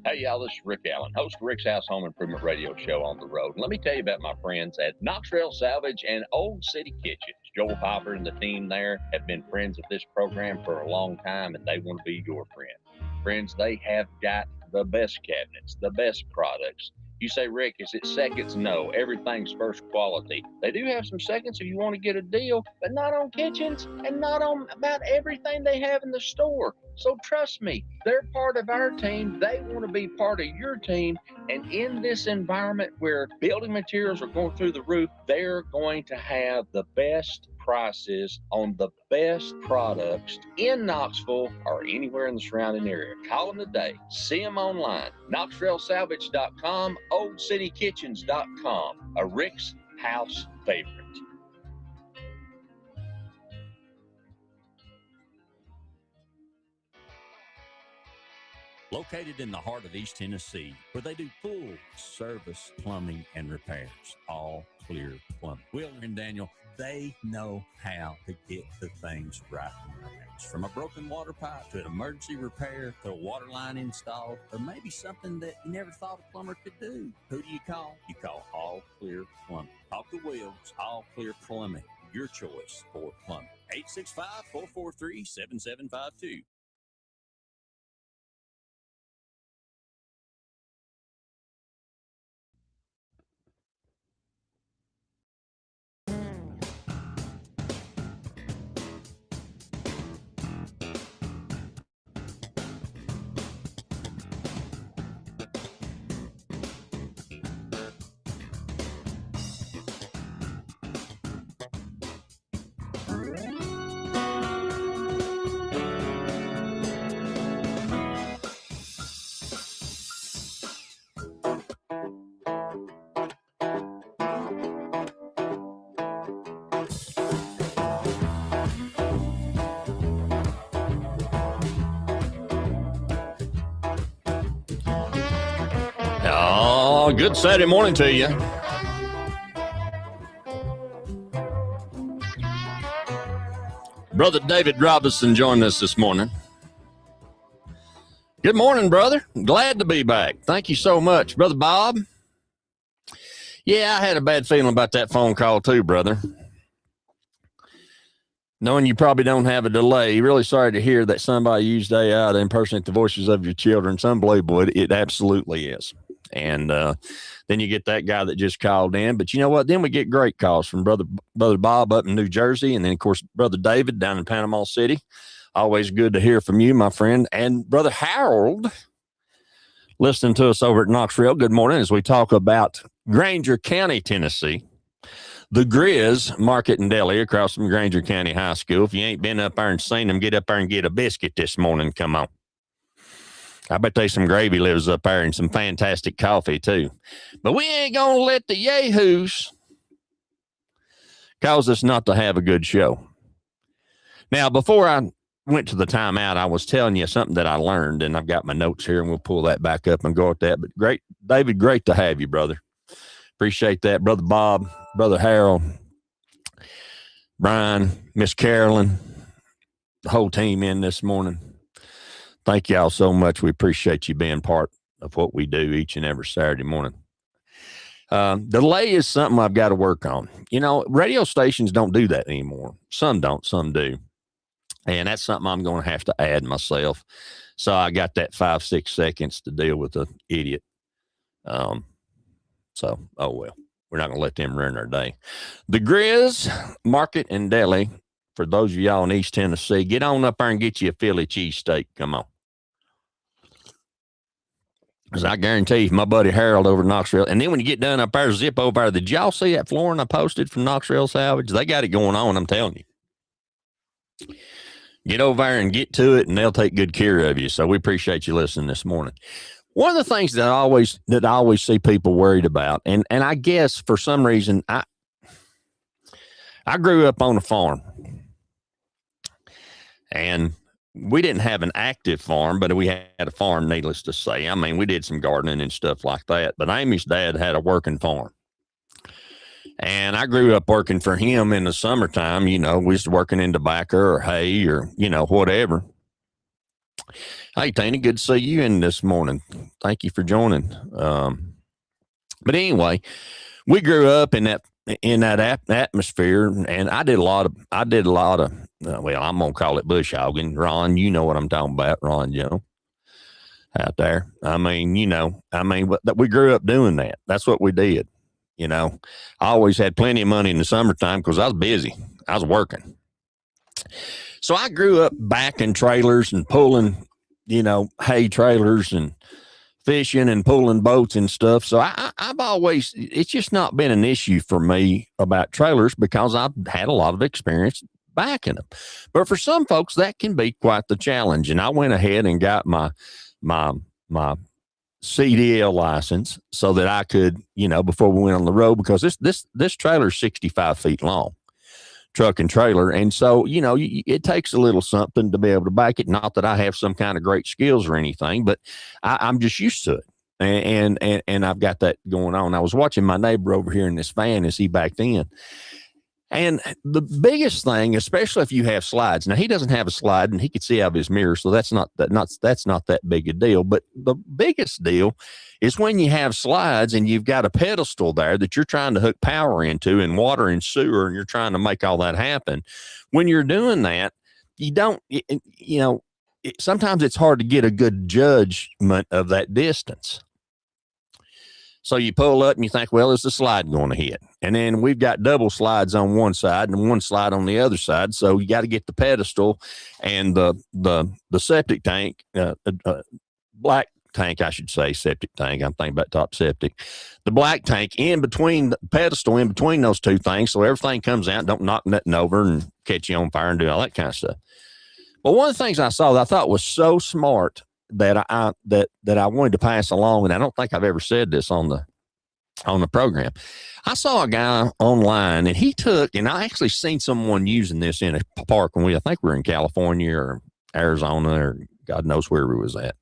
Speaker 2: Hey, y'all, this is Rick Allen, host of Rick's House Home Improvement Radio Show on the road. And let me tell you about my friends at Knox Trail Salvage and Old City Kitchens. Joel Piper and the team there have been friends of this program for a long time, and they want to be your friend. Friends, they have got the best cabinets, the best products. You say, Rick, is it seconds? No, everything's first quality. They do have some seconds if you want to get a deal, but not on kitchens and not on about everything they have in the store. So trust me, they're part of our team. They want to be part of your team. And in this environment where building materials are going through the roof, they're going to have the best prices on the best products in Knoxville or anywhere in the surrounding area. Call them today. See them online. KnoxtrailSalvage.com, OldCityKitchens.com. A Rick's House favorite.
Speaker 1: Located in the heart of East Tennessee, where they do full service plumbing and repairs, All Clear Plumbing. Wheeler and Daniel, they know how to get the things right in your house. From a broken water pipe to an emergency repair to a water line installed, or maybe something that you never thought a plumber could do. Who do you call? You call All Clear Plumbing. Talk to Will, All Clear Plumbing, your choice for plumbing. 865-443-7752.
Speaker 6: Oh, good Saturday morning to you. Brother David Robinson joined us this morning. Good morning, brother. Glad to be back. Thank you so much. Brother Bob? Yeah, I had a bad feeling about that phone call too, brother. Knowing you probably don't have a delay, really sorry to hear that somebody used AI to impersonate the voices of your children. It's unbelievable. It absolutely is. And then you get that guy that just called in. But you know what? Then we get great calls from Brother Bob up in New Jersey. And then, of course, Brother David down in Panama City. Always good to hear from you, my friend. And Brother Harold listening to us over at Knoxville. Good morning as we talk about Granger County, Tennessee. The Grizz Market and Deli across from Granger County High School. If you ain't been up there and seen them, get up there and get a biscuit this morning. Come on. I bet there's some gravy lives up there and some fantastic coffee, too. But we ain't going to let the yahoos cause us not to have a good show. Now, before I went to the timeout, I was telling you something that I learned, and I've got my notes here, and we'll pull that back up and go at that. But great, David, great to have you, brother. Appreciate that. Brother Bob, Brother Harold, Brian, Miss Carolyn, the whole team in this morning. Thank y'all so much. We appreciate you being part of what we do each and every Saturday morning. Delay is something I've got to work on. You know, radio stations don't do that anymore. Some don't, some do. And that's something I'm going to have to add myself. So I got that 5-6 seconds to deal with the idiot. So, oh well, we're not going to let them ruin our day. The Grizz Market and Deli, for those of y'all in East Tennessee, get on up there and get you a Philly cheesesteak. Come on. Because I guarantee you, my buddy Harold over in Knoxville, and then when you get done up there, zip over there. Did y'all see that flooring I posted from Knoxville Salvage? They got it going on, I'm telling you. Get over there and get to it, and they'll take good care of you. So we appreciate you listening this morning. One of the things that I always see people worried about, and I guess for some reason, I grew up on a farm, and we didn't have an active farm, but we had a farm, needless to say. I mean, we did some gardening and stuff like that, but Amy's dad had a working farm. And I grew up working for him in the summertime. You know, we was working in tobacco or hay or, you know, whatever. Hey, Tina, good to see you in this morning. Thank you for joining. But anyway, we grew up in that atmosphere, and I did a lot of well, I'm gonna call it bush hogging. Ron, you know what I'm talking about, Ron Joe, out there. But we grew up doing that. That's what we did. You know, I always had plenty of money in the summertime because I was busy. I was working. So I grew up backing trailers and pulling, you know, hay trailers and fishing and pulling boats and stuff. So I've always, it's just not been an issue for me about trailers because I've had a lot of experience backing them. But for some folks, that can be quite the challenge. And I went ahead and got my CDL license so that I could, you know, before we went on the road, because this trailer is 65 feet long, truck and trailer. And so, you know, it takes a little something to be able to back it. Not that I have some kind of great skills or anything, but I'm just used to it. And I've got that going on. I was watching my neighbor over here in this van as he backed in. And the biggest thing, especially if you have slides, now he doesn't have a slide and he could see out of his mirror, so that's not that big a deal. But the biggest deal is when you have slides and you've got a pedestal there that you're trying to hook power into and water and sewer, and you're trying to make all that happen. When you're doing that, you don't, you know, sometimes it's hard to get a good judgment of that distance. So you pull up and you think, well, is the slide going to hit? And then we've got double slides on one side and one slide on the other side. So you got to get the pedestal and the septic tank, black tank, I should say, septic tank. I'm thinking about top septic. The black tank in between the pedestal, in between those two things, so everything comes out, don't knock nothing over and catch you on fire and do all that kind of stuff. But one of the things I saw that I thought was so smart that I wanted to pass along, and I don't think I've ever said this on the program. I saw a guy online, and he took, and I actually seen someone using this in a park when I think we were in California or Arizona or God knows where we was at.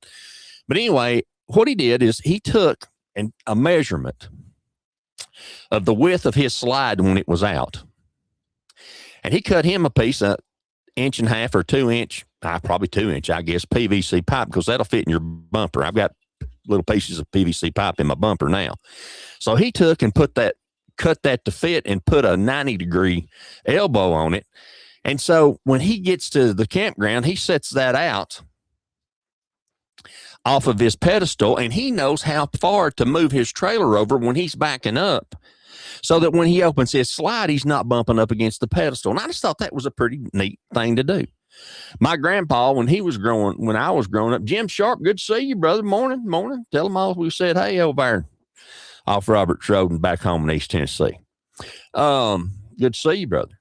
Speaker 6: But anyway, what he did is he took and a measurement of the width of his slide when it was out. And he cut him a piece of 1.5 or 2 inch, probably 2 inch, I guess, PVC pipe, because that'll fit in your bumper. I've got little pieces of PVC pipe in my bumper now. So he took and cut that to fit and put a 90-degree elbow on it. And so when he gets to the campground, he sets that out off of his pedestal, and he knows how far to move his trailer over when he's backing up, so that when he opens his slide, he's not bumping up against the pedestal. And I just thought that was a pretty neat thing to do. My grandpa, when I was growing up, Jim Sharp, good to see you, brother. Morning. Tell them all we said hey over there off Roberts Road and back home in East Tennessee. Good to see you, brother.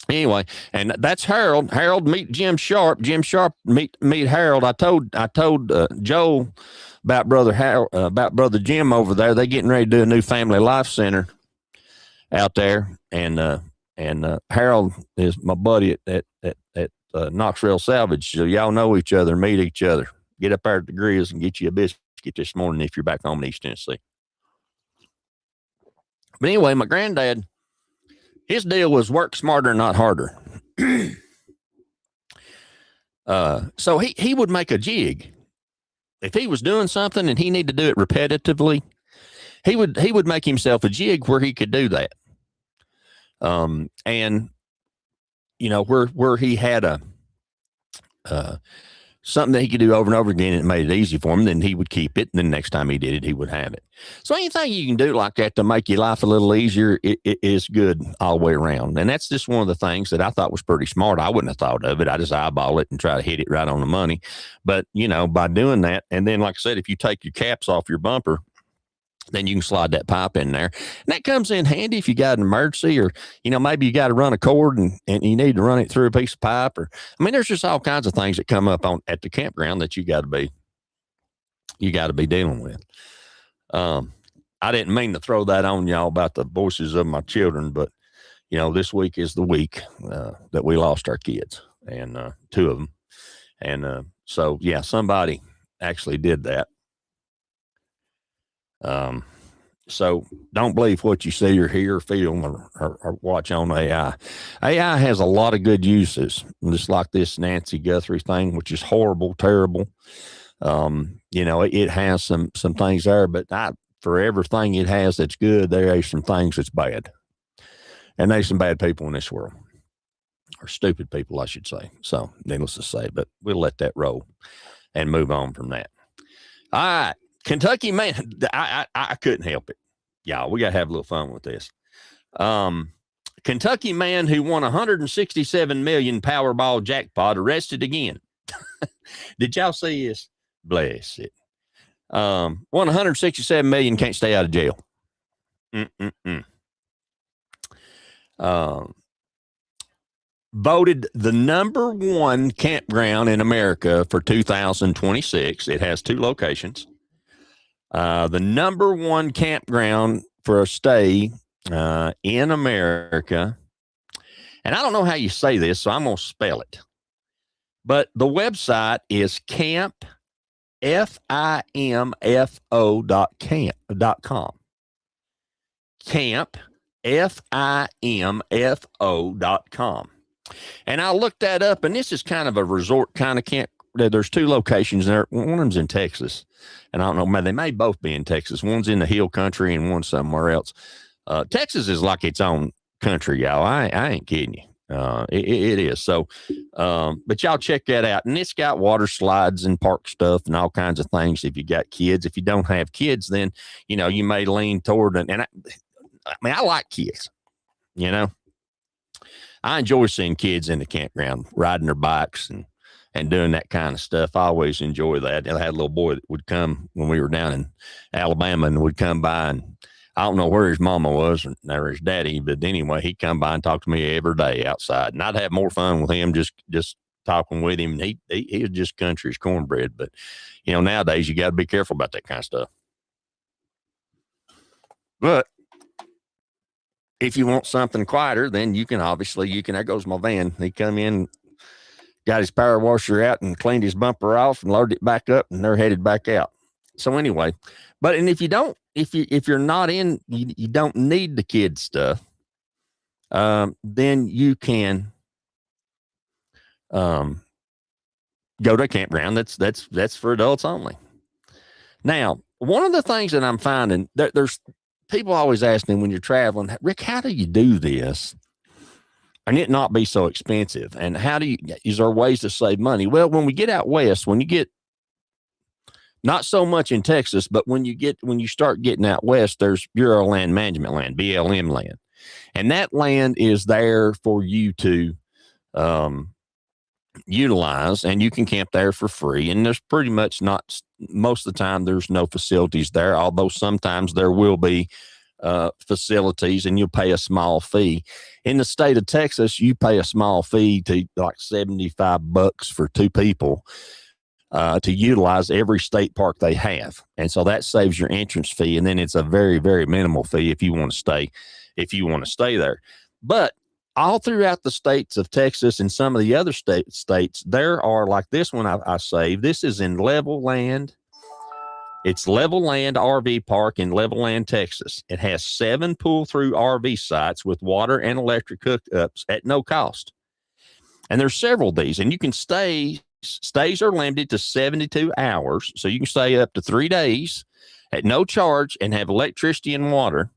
Speaker 6: Anyway, and that's Harold. Harold meet Jim Sharp. Jim Sharp meet Harold. I told Joel about brother Jim over there. They getting ready to do a new family life center out there, and Harold is my buddy at Knoxville Salvage. So y'all know each other, meet each other. Get up there at the Grizz and get you a biscuit this morning if you're back home in East Tennessee. But anyway, my granddad, his deal was work smarter, not harder. So he would make a jig. If he was doing something and he needed to do it repetitively, he would make himself a jig where he could do that. And you know, where he had something that he could do over and over again, and it made it easy for him, then he would keep it. And then next time he did it, he would have it. So anything you can do like that to make your life a little easier, it is good all the way around. And that's just one of the things that I thought was pretty smart. I wouldn't have thought of it. I just eyeball it and try to hit it right on the money. But, you know, by doing that, and then, like I said, if you take your caps off your bumper, then you can slide that pipe in there. And that comes in handy if you got an emergency, or, you know, maybe you got to run a cord and you need to run it through a piece of pipe, or, I mean, there's just all kinds of things that come up at the campground that you got to be dealing with. I didn't mean to throw that on y'all about the voices of my children, but, you know, this week is the week that we lost our kids, and 2 of them. And so, yeah, somebody actually did that. So don't believe what you see or hear or feel or watch on AI. AI has a lot of good uses, just like this Nancy Guthrie thing, which is horrible, terrible. You know, it has some things there, but for everything it has that's good, there are some things that's bad. And there's some bad people in this world, or stupid people, I should say. So needless to say, but we'll let that roll and move on from that. All right. Kentucky man, I couldn't help it. Y'all, we got to have a little fun with this. Kentucky man who won $167 million Powerball jackpot arrested again. Did y'all see this? Bless it. Won $167 million, can't stay out of jail. Voted the #1 campground in America for 2026. It has 2 locations. The #1 campground for a stay in America. And I don't know how you say this, so I'm going to spell it. But the website is camp, FIMFO.com. Camp, FIMFO.com. And I looked that up, and this is kind of a resort kind of camp. There's 2 locations there. One of them's in Texas, and I don't know, man, they may both be in Texas. One's in the hill country and one's somewhere else. Texas is like its own country, y'all. I ain't kidding you. It is. So, but y'all check that out. And it's got water slides and park stuff and all kinds of things if you got kids. If you don't have kids, then, you know, you may lean toward it. And I mean, I like kids, you know. I enjoy seeing kids in the campground, riding their bikes and doing that kind of stuff. I always enjoy that. I had a little boy that would come when we were down in Alabama and would come by, and I don't know where his mama was or his daddy, but anyway, he'd come by and talk to me every day outside, and I'd have more fun with him just talking with him. He was just country as cornbread, but you know, nowadays you got to be careful about that kind of stuff. But if you want something quieter, then you can, there goes my van. He come in, got his power washer out and cleaned his bumper off and loaded it back up, and they're headed back out. So anyway, but and if you're not in, you don't need the kid stuff. Then you can go to a campground that's for adults only. Now, one of the things that I'm finding, there's people always asking when you're traveling, Rick, how do you do this and it not be so expensive? And is there ways to save money? Well, when we get out west, when you get not so much in Texas, but when you start getting out west, there's Bureau of Land Management land, BLM land. And that land is there for you to utilize, and you can camp there for free. And there's pretty much most of the time, there's no facilities there, although sometimes there will be facilities and you'll pay a small fee. In the state of Texas, you pay a small fee to like $75 for 2 people to utilize every state park they have. And so that saves your entrance fee. And then it's a very, very minimal fee if you want to stay there. But all throughout the states of Texas and some of the other states, there are like this one I saved. This is in Level Land. It's Level Land RV Park in Level Land, Texas. It has 7 pull-through RV sites with water and electric hookups at no cost. And there's several of these, and you can stays are limited to 72 hours. So you can stay up to 3 days at no charge and have electricity and water.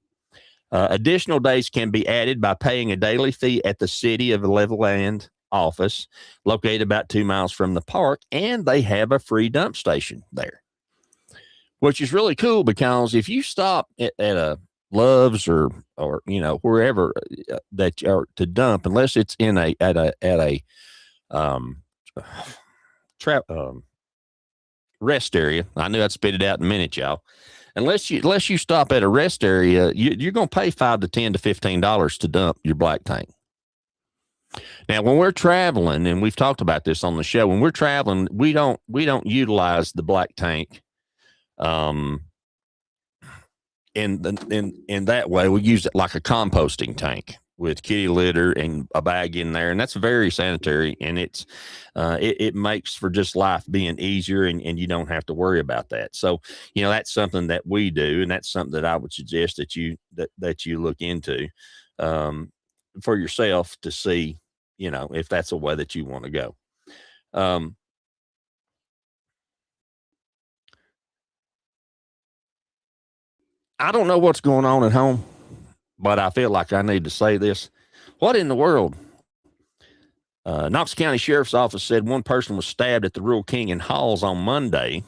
Speaker 6: Additional days can be added by paying a daily fee at the City of Level Land office, located about 2 miles from the park, and they have a free dump station there, which is really cool because if you stop at a Love's or wherever that you are to dump, unless it's in at a rest area. I knew I'd spit it out in a minute, y'all. Unless you stop at a rest area, you're going to pay $5 to $10 to $15 to dump your black tank. Now, when we're traveling, and we've talked about this on the show, when we're traveling, we don't utilize the black tank. In that way, we use it like a composting tank with kitty litter and a bag in there, and that's very sanitary, and it makes for just life being easier, and you don't have to worry about that. So, that's something that we do, and that's something that I would suggest that you look into for yourself to see, if that's a way that you want to go. I don't know what's going on at home, but I feel like I need to say this. What in the world? Knox County Sheriff's Office said one person was stabbed at the Rural King in Halls on Monday.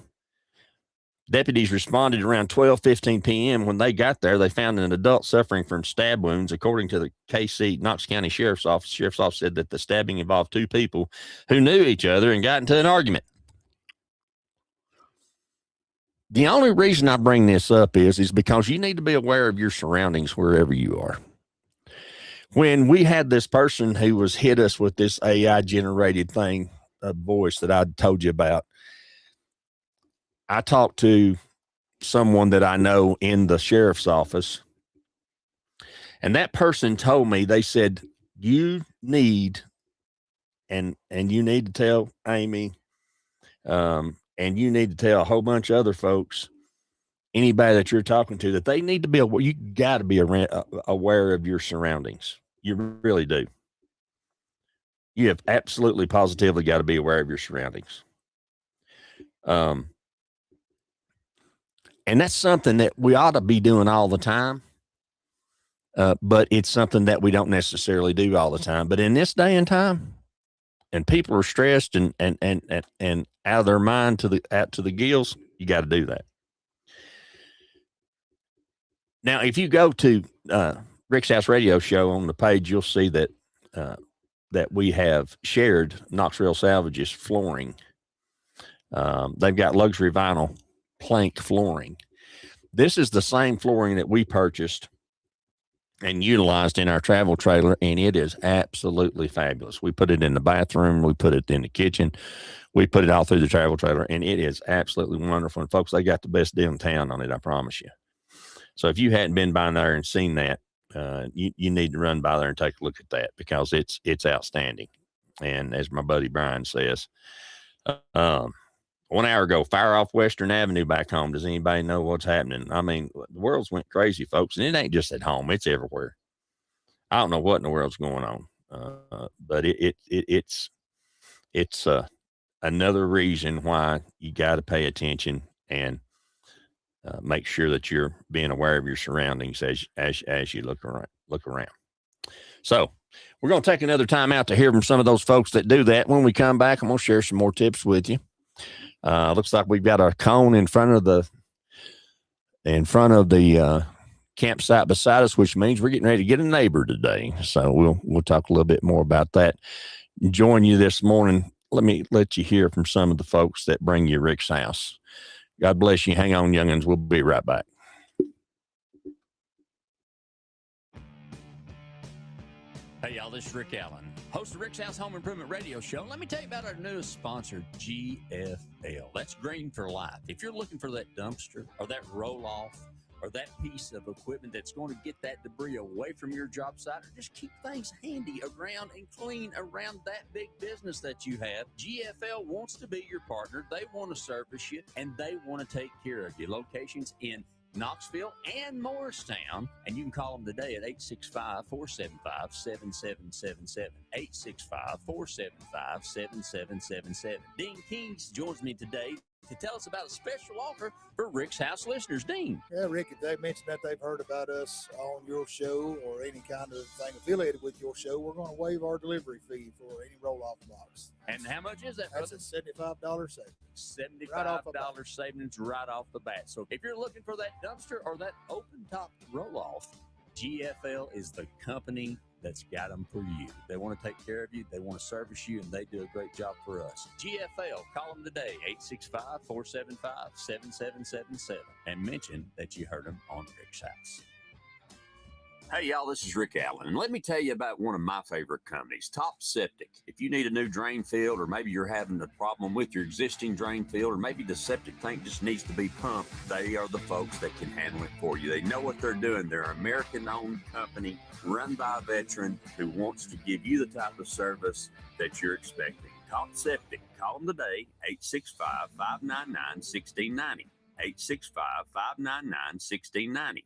Speaker 6: Deputies responded around 12:15 p.m. When they got there, they found an adult suffering from stab wounds. According to the KC Knox County Sheriff's Office said that the stabbing involved 2 people who knew each other and got into an argument. The only reason I bring this up is because you need to be aware of your surroundings wherever you are. When we had this person who was hit us with this AI generated thing, a voice that I told you about, I talked to someone that I know in the sheriff's office, and that person told me, they said, you need, and you need to tell Amy, and you need to tell a whole bunch of other folks, anybody that you're talking to, that they need to be aware. You got to be aware of your surroundings. You really do. You have absolutely positively got to be aware of your surroundings. And that's something that we ought to be doing all the time. But it's something that we don't necessarily do all the time. But in this day and time, and people are stressed and out of their mind out to the gills, you got to do that. Now, if you go to Rick's House Radio Show on the page, you'll see that we have shared Knox Rail Salvage's flooring. They've got luxury vinyl plank flooring. This is the same flooring that we purchased and utilized in our travel trailer, and it is absolutely fabulous. We put it in the bathroom, we put it in the kitchen, we put it all through the travel trailer, and it is absolutely wonderful. And folks, they got the best deal in town on it, I promise you. So if you hadn't been by there and seen that, you need to run by there and take a look at that, because it's outstanding. And as my buddy Brian says, 1 hour ago, fire off Western Avenue back home. Does anybody know what's happening? I mean, the world's went crazy, folks, and it ain't just at home; it's everywhere. I don't know what in the world's going on, but it's another reason why you got to pay attention and make sure that you're being aware of your surroundings as you look around. So we're going to take another time out to hear from some of those folks that do that. When we come back, I'm going to share some more tips with you. Looks like we've got a cone in front of the campsite beside us, which means we're getting ready to get a neighbor today. So we'll talk a little bit more about that. Join you this morning. Let me let you hear from some of the folks that bring you Rick's House. God bless you. Hang on, youngins. We'll be right back.
Speaker 1: Hey, y'all, this is Rick Allen, host of Rick's House Home Improvement Radio Show. Let me tell you about our newest sponsor, GFL. That's Green for Life. If you're looking for that dumpster or that roll-off or that piece of equipment that's going to get that debris away from your job site, or just keep things handy around and clean around that big business that you have, GFL wants to be your partner. They want to service you, and they want to take care of you. Locations in Knoxville and Morristown, and you can call them today at 865-475-7777, 865-475-7777. Dean Kings joins me today to tell us about a special offer for Rick's House listeners. Dean.
Speaker 3: Yeah, Rick, if they mentioned that they've heard about us on your show or any kind of thing affiliated with your show, we're going to waive our delivery fee for any roll-off box.
Speaker 1: And how much is that,
Speaker 3: That's
Speaker 1: brother?
Speaker 3: a $75 savings.
Speaker 1: $75 savings right off the bat. So if you're looking for that dumpster or that open-top roll-off, GFL is the company that's got them for you. They want to take care of you, they want to service you, and they do a great job for us. GFL, call them today, 865-475-7777, and mention that you heard them on Rick's House. Hey, y'all, this is Rick Allen, and let me tell you about one of my favorite companies, Top Septic. If you need a new drain field, or maybe you're having a problem with your existing drain field, or maybe the septic tank just needs to be pumped, they are the folks that can handle it for you. They know what they're doing. They're an American-owned company run by a veteran who wants to give you the type of service that you're expecting. Top Septic. Call them today, 865-599-1690, 865-599-1690.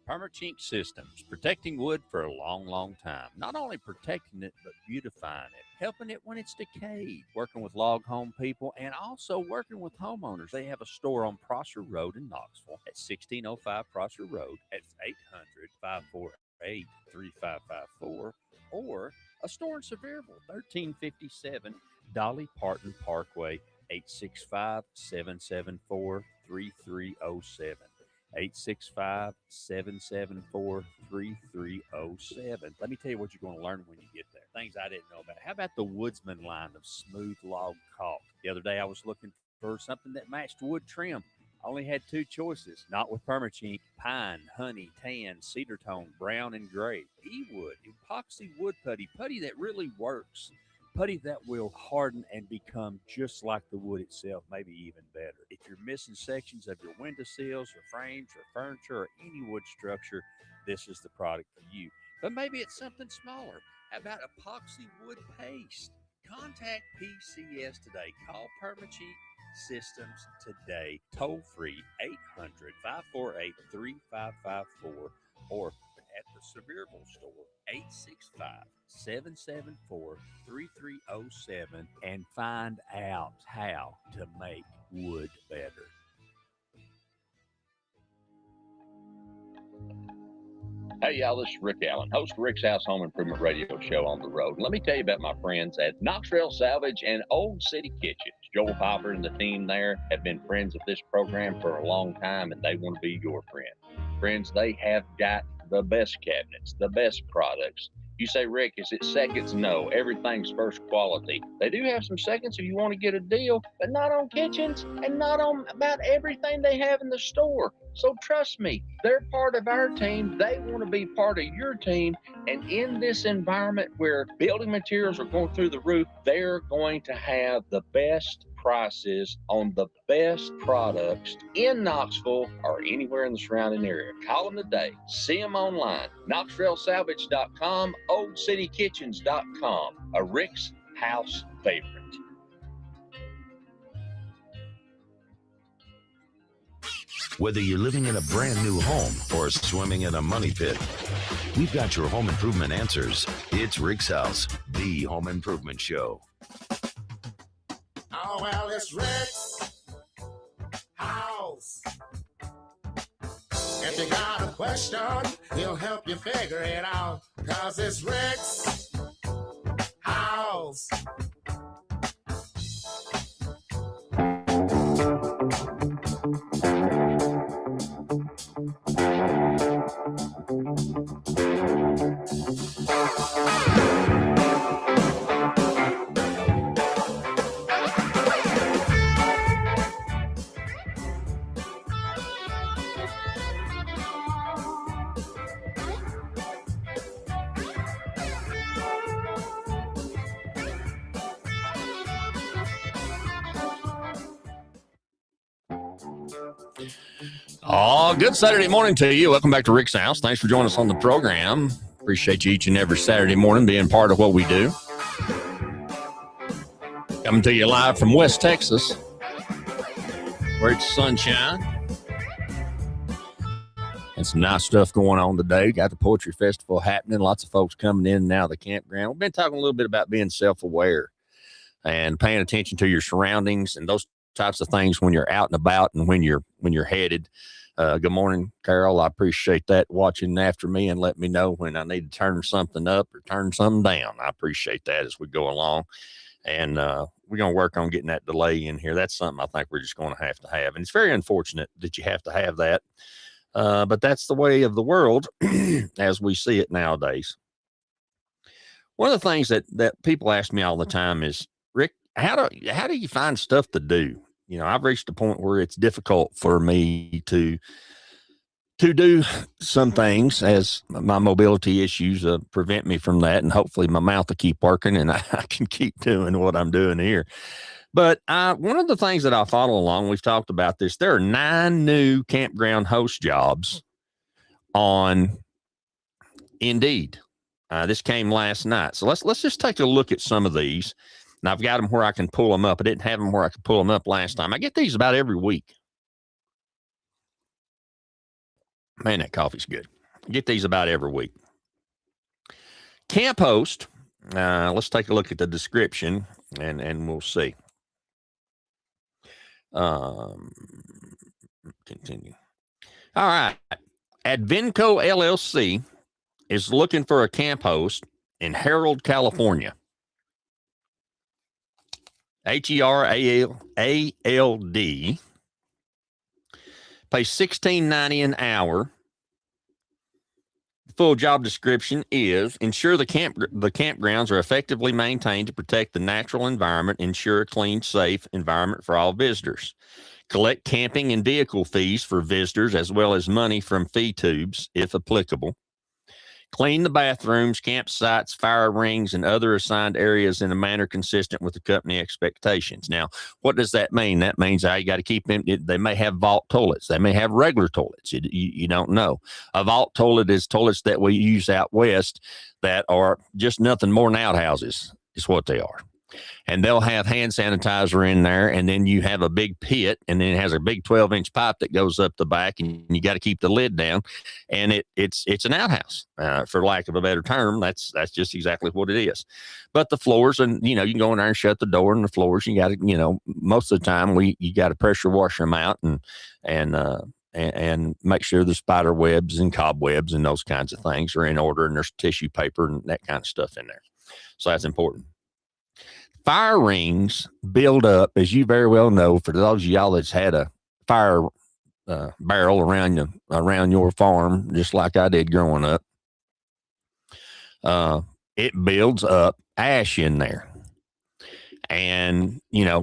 Speaker 1: Permachink Systems, protecting wood for a long, long time. Not only protecting it, but beautifying it, helping it when it's decayed, working with log home people, and also working with homeowners. They have a store on Prosser Road in Knoxville at 1605 Prosser Road at 800-548-3554, or a store in Sevierville, 1357 Dolly Parton Parkway, 865-774-3307. 865-774-3307. Let me tell you what you're going to learn when you get there. Things I didn't know about. How about the Woodsman line of smooth log caulk? The other day I was looking for something that matched wood trim. I only had two choices. Not with Permachink: pine, honey, tan, cedar tone, brown, and gray. E-wood, epoxy wood putty that really works. Putty that will harden and become just like the wood itself, maybe even better. If you're missing sections of your windowsills or frames or furniture or any wood structure, this is the product for you. But maybe it's something smaller. How about epoxy wood paste? Contact PCS today. Call Permachink Systems today. Toll free 800-548-3554, or at the Sevierville store, 865-774-3307, and find out how to make wood better.
Speaker 2: Hey, y'all, this is Rick Allen, host of Rick's House Home Improvement Radio Show on the road. Let me tell you about my friends at Knox Trail Salvage and Old City Kitchens. Joel Piper and the team there have been friends of this program for a long time, and they want to be your friend. Friends, they have got the best cabinets, the best products. You say, Rick, is it seconds? No, everything's first quality. They do have some seconds if you want to get a deal, but not on kitchens and not on about everything they have in the store. So trust me, they're part of our team. They want to be part of your team. And in this environment where building materials are going through the roof, they're going to have the best prices on the best products in Knoxville or anywhere in the surrounding area. Call them today. See them online. KnoxtrailSalvage.com, OldCityKitchens.com. A Rick's House favorite.
Speaker 4: Whether you're living in a brand new home or swimming in a money pit, we've got your home improvement answers. It's Rick's House, the home improvement show.
Speaker 5: Oh, well, it's Rick's House. If you got a question, he'll help you figure it out. 'Cause it's Rick's House.
Speaker 6: Oh, good Saturday morning to you. Welcome back to Rick's House. Thanks for joining us on the program. Appreciate you each and every Saturday morning being part of what we do. Coming to you live from West Texas, where it's sunshine. And some nice stuff going on today. Got the Poetry Festival happening. Lots of folks coming in and out of the campground. We've been talking a little bit about being self-aware and paying attention to your surroundings and those types of things when you're out and about and when you're headed. Good morning, Carol. I appreciate that, watching after me and let me know when I need to turn something up or turn something down. I appreciate that as we go along. And we're going to work on getting that delay in here. That's something I think we're just going to have. And it's very unfortunate that you have to have that. But that's the way of the world as we see it nowadays. One of the things that people ask me all the time is, Rick, how do you find stuff to do? You know, I've reached a point where it's difficult for me to do some things, as my mobility issues prevent me from that. And hopefully my mouth will keep working and I can keep doing what I'm doing here. But one of the things that I follow along, we've talked about this, there are 9 new campground host jobs on Indeed. This came last night. So let's just take a look at some of these. And I've got them where I can pull them up. I didn't have them where I could pull them up last time. I get these about every week. Man, that coffee's good. I get these about every week. Camp host. Let's take a look at the description and we'll see. Continue. All right. Advenco LLC is looking for a camp host in Harold, California. HERALD. Pays $16.90 an hour. Full job description is ensure the campgrounds are effectively maintained to protect the natural environment, ensure a clean, safe environment for all visitors. Collect camping and vehicle fees for visitors as well as money from fee tubes, if applicable. Clean the bathrooms, campsites, fire rings, and other assigned areas in a manner consistent with the company expectations. Now, what does that mean? That means you got to keep them. They may have vault toilets. They may have regular toilets. You don't know. A vault toilet is toilets that we use out west that are just nothing more than outhouses is what they are. And they'll have hand sanitizer in there, and then you have a big pit, and then it has a big 12-inch pipe that goes up the back, and you got to keep the lid down. And it's an outhouse, for lack of a better term. That's just exactly what it is. But the floors, and you can go in there and shut the door, and the floors, you got to, most of the time you got to pressure wash them out and make sure the spider webs and cobwebs and those kinds of things are in order, and there's tissue paper and that kind of stuff in there. So that's important. Fire rings build up, as you very well know, for those of y'all that's had a fire barrel around your farm, just like I did growing up. It builds up ash in there. And,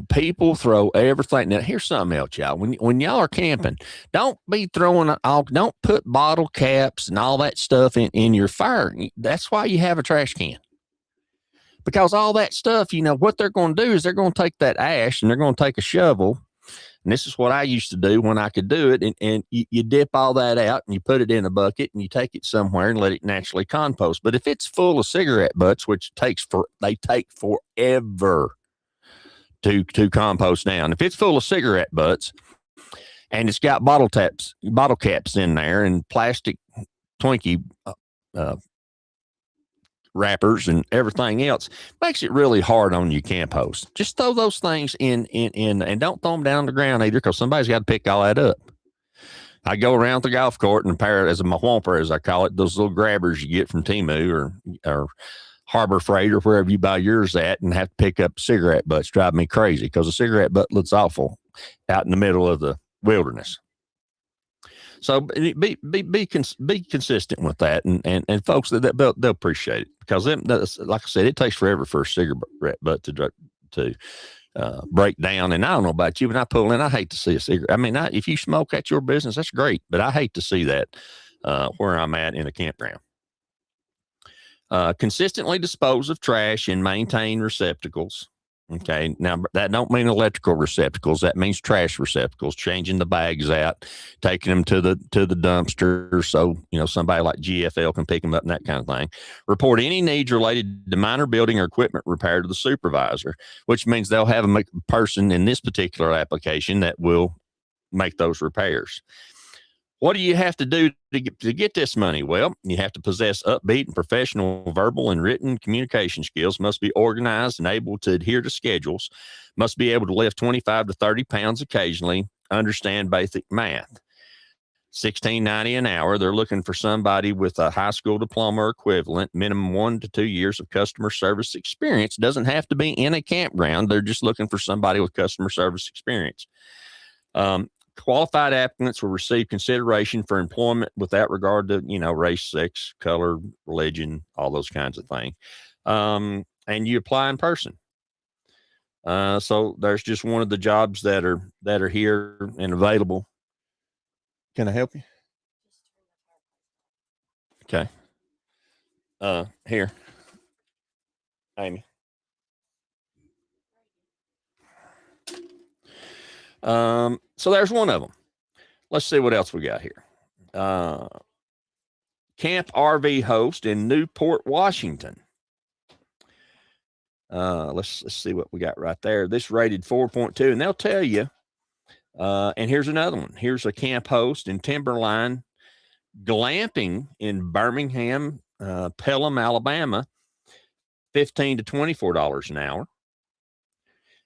Speaker 6: people throw everything. Now, here's something else, y'all. When y'all are camping, don't be don't put bottle caps and all that stuff in your fire. That's why you have a trash can. Because all that stuff, what they're going to do is they're going to take that ash and they're going to take a shovel. And this is what I used to do when I could do it. And you dip all that out and you put it in a bucket and you take it somewhere and let it naturally compost. But if it's full of cigarette butts, which they take forever to compost down. If it's full of cigarette butts, and it's got bottle caps in there, and plastic Twinkie wrappers and everything else. Makes it really hard on you camp hosts. Just throw those things in, and don't throw them down on the ground either, because somebody's got to pick all that up. I go around the golf court and a pair, as a whomper, as I call it, those little grabbers you get from Temu or Harbor Freight or wherever you buy yours at, and have to pick up cigarette butts. Drive me crazy, because a cigarette butt looks awful out in the middle of the wilderness. So be consistent with that, and folks, they'll appreciate it, because like I said, it takes forever for a cigarette butt to break down. And I don't know about you, when I pull in, I hate to see a cigarette. I mean, if you smoke, that's your business, that's great, but I hate to see that where I'm at in a campground. Consistently dispose of trash and maintain receptacles. Okay. Now that don't mean electrical receptacles. That means trash receptacles, changing the bags out, taking them to the dumpster. So, somebody like GFL can pick them up and that kind of thing. Report any needs related to minor building or equipment repair to the supervisor, which means they'll have a person in this particular application that will make those repairs. What do you have to do to get this money? Well, you have to possess upbeat and professional verbal and written communication skills, must be organized and able to adhere to schedules, must be able to lift 25 to 30 pounds occasionally, understand basic math. $16.90 an hour. They're looking for somebody with a high school diploma or equivalent, minimum 1 to 2 years of customer service experience. Doesn't have to be in a campground. They're just looking for somebody with customer service experience. Qualified applicants will receive consideration for employment without regard to, race, sex, color, religion, all those kinds of things. And you apply in person. So there's just one of the jobs that are here and available. Can I help you? Okay. Here, Amy. So there's one of them. Let's see what else we got here. Camp RV host in Newport, Washington. Let's see what we got right there. This rated 4.2, and they'll tell you. And here's another one. Here's a camp host in Timberline Glamping in Birmingham, Pelham, Alabama, $15 to $24 an hour.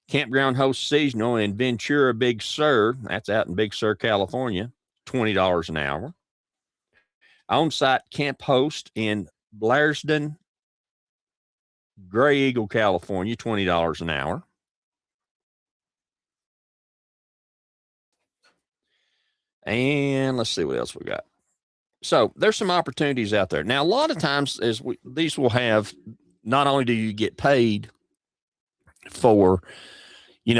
Speaker 6: Campground host seasonal in Ventura, Big Sur. That's out in Big Sur, California, $20 an hour. On-site camp host in Blairsden, Gray Eagle, California, $20 an hour. And let's see what else we got. So there's some opportunities out there. Now, a lot of times these will have, not only do you get paid for,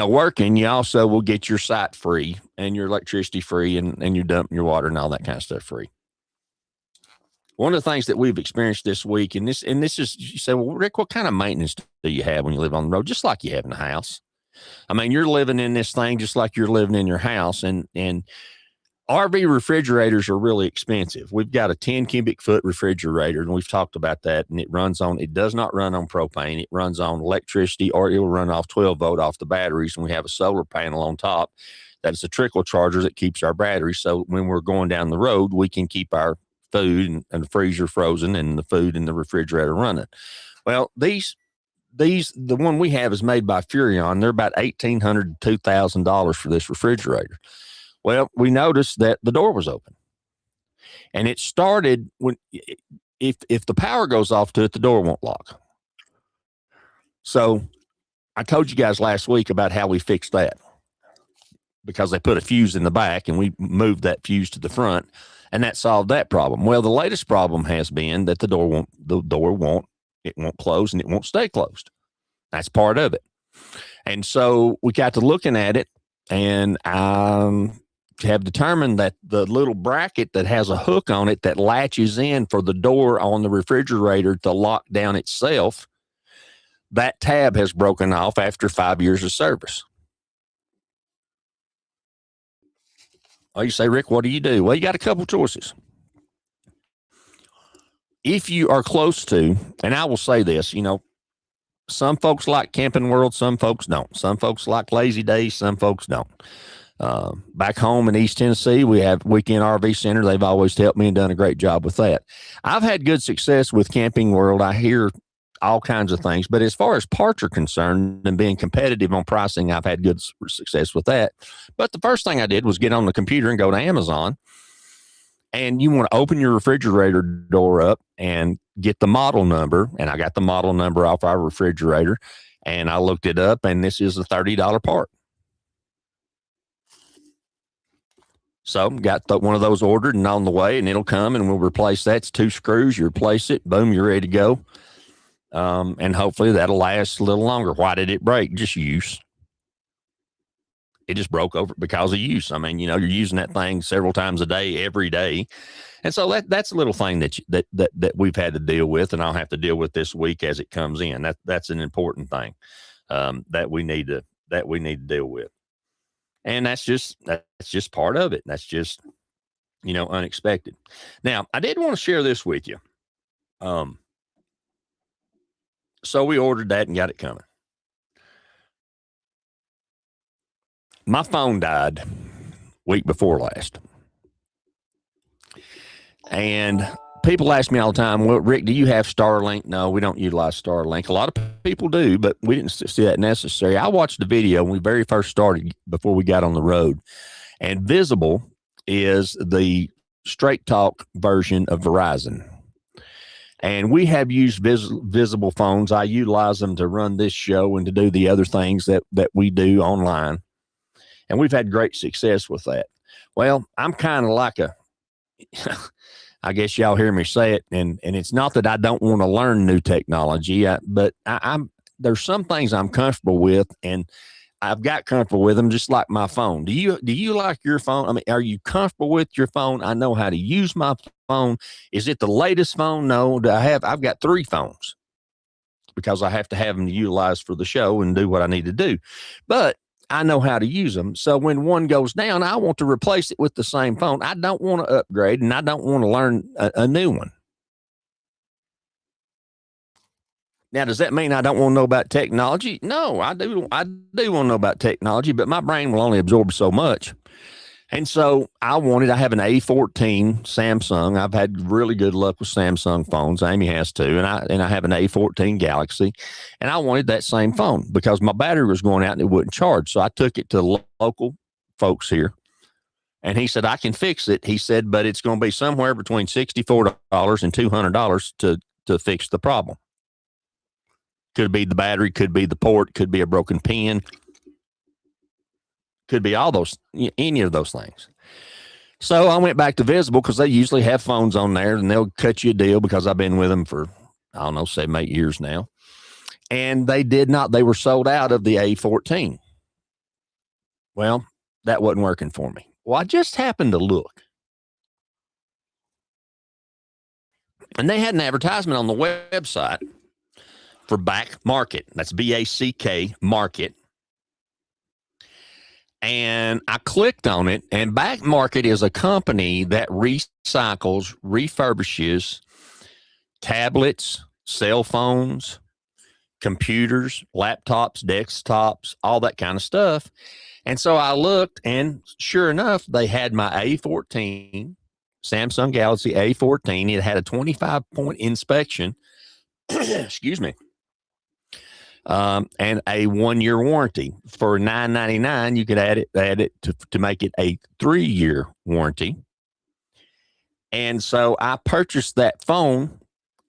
Speaker 6: working, you also will get your site free and your electricity free and your dump, your water and all that kind of stuff free. One of the things that we've experienced this week, and this is, you say, well, Rick, what kind of maintenance do you have when you live on the road? Just like you have in a house. I mean, you're living in this thing just like you're living in your house, and RV refrigerators are really expensive. We've got a 10 cubic foot refrigerator, and we've talked about that, and it does not run on propane. It runs on electricity, or it will run off 12 volt off the batteries, and we have a solar panel on top. That's a trickle charger that keeps our batteries. So when we're going down the road, we can keep our food and the freezer frozen and the food in the refrigerator running. Well, the one we have is made by Furrion. They're about $1,800 to $2,000 for this refrigerator. Well, we noticed that the door was open, and it started when, if the power goes off to it, the door won't lock. So I told you guys last week about how we fixed that, because they put a fuse in the back and we moved that fuse to the front, and that solved that problem. Well, the latest problem has been that the door won't close, and it won't stay closed. That's part of it. And so we got to looking at it, and have determined that the little bracket that has a hook on it that latches in for the door on the refrigerator to lock down itself, that tab has broken off after 5 years of service. Oh, you say, Rick, what do you do? Well, you got a couple choices. If you are close to, and I will say this, some folks like Camping World, some folks don't. Some folks like Lazy Days, some folks don't. Back home in East Tennessee, we have Weekend RV Center. They've always helped me and done a great job with that. I've had good success with Camping World. I hear all kinds of things, but as far as parts are concerned and being competitive on pricing, I've had good success with that. But the first thing I did was get on the computer and go to Amazon, and you want to open your refrigerator door up and get the model number. And I got the model number off our refrigerator, and I looked it up, and this is a $30 part. So got one of those ordered and on the way, and it'll come and we'll replace that. It's 2 screws. You replace it. Boom, you're ready to go. And hopefully that'll last a little longer. Why did it break? Just use. It just broke over because of use. I mean, you know, you're using that thing several times a day, every day. And so that's a little thing that we've had to deal with, and I'll have to deal with this week as it comes in. That's an important thing that we need to deal with. And that's just part of it. That's just, you know, unexpected. Now, I did want to share this with you. So we ordered that and got it coming. My phone died week before last. And people ask me all the time, well, Rick, do you have Starlink? No, we don't utilize Starlink. A lot of people do, but we didn't see that necessary. I watched the video when we very first started before we got on the road. And Visible is the straight talk version of Verizon. And we have used Visible phones. I utilize them to run this show and to do the other things that we do online. And we've had great success with that. Well, I'm kind of like I guess y'all hear me say it, and it's not that I don't want to learn new technology, but there's some things I'm comfortable with, and I've got comfortable with them, just like my phone. Do you like your phone? I mean, are you comfortable with your phone? I know how to use my phone. Is it the latest phone? No. I've got 3 phones because I have to have them to utilize for the show and do what I need to do. But I know how to use them. So when one goes down, I want to replace it with the same phone. I don't want to upgrade, and I don't want to learn a new one. Now, does that mean I don't want to know about technology? No, I do want to know about technology, but my brain will only absorb so much. And so I have an A14 Samsung. I've had really good luck with Samsung phones. Amy has too. And I have an A14 Galaxy, and I wanted that same phone because my battery was going out and it wouldn't charge. So I took it to local folks here, and he said, I can fix it. He said, but it's going to be somewhere between $64 and $200 to fix the problem. Could be the battery, could be the port, could be a broken pin. Could be any of those things. So I went back to Visible because they usually have phones on there, and they'll cut you a deal because I've been with them for, 7, 8 years now. And they did not. They were sold out of the A14. Well, that wasn't working for me. Well, I just happened to look. And they had an advertisement on the website for Back Market. That's BACK Market. And I clicked on it, and Back Market is a company that recycles, refurbishes tablets, cell phones, computers, laptops, desktops, all that kind of stuff. And so I looked, and sure enough, they had my A14, Samsung Galaxy A14. It had a 25-point inspection. Excuse me. And a 1-year warranty. For $9.99, you could add it to make it a 3-year warranty. And so I purchased that phone,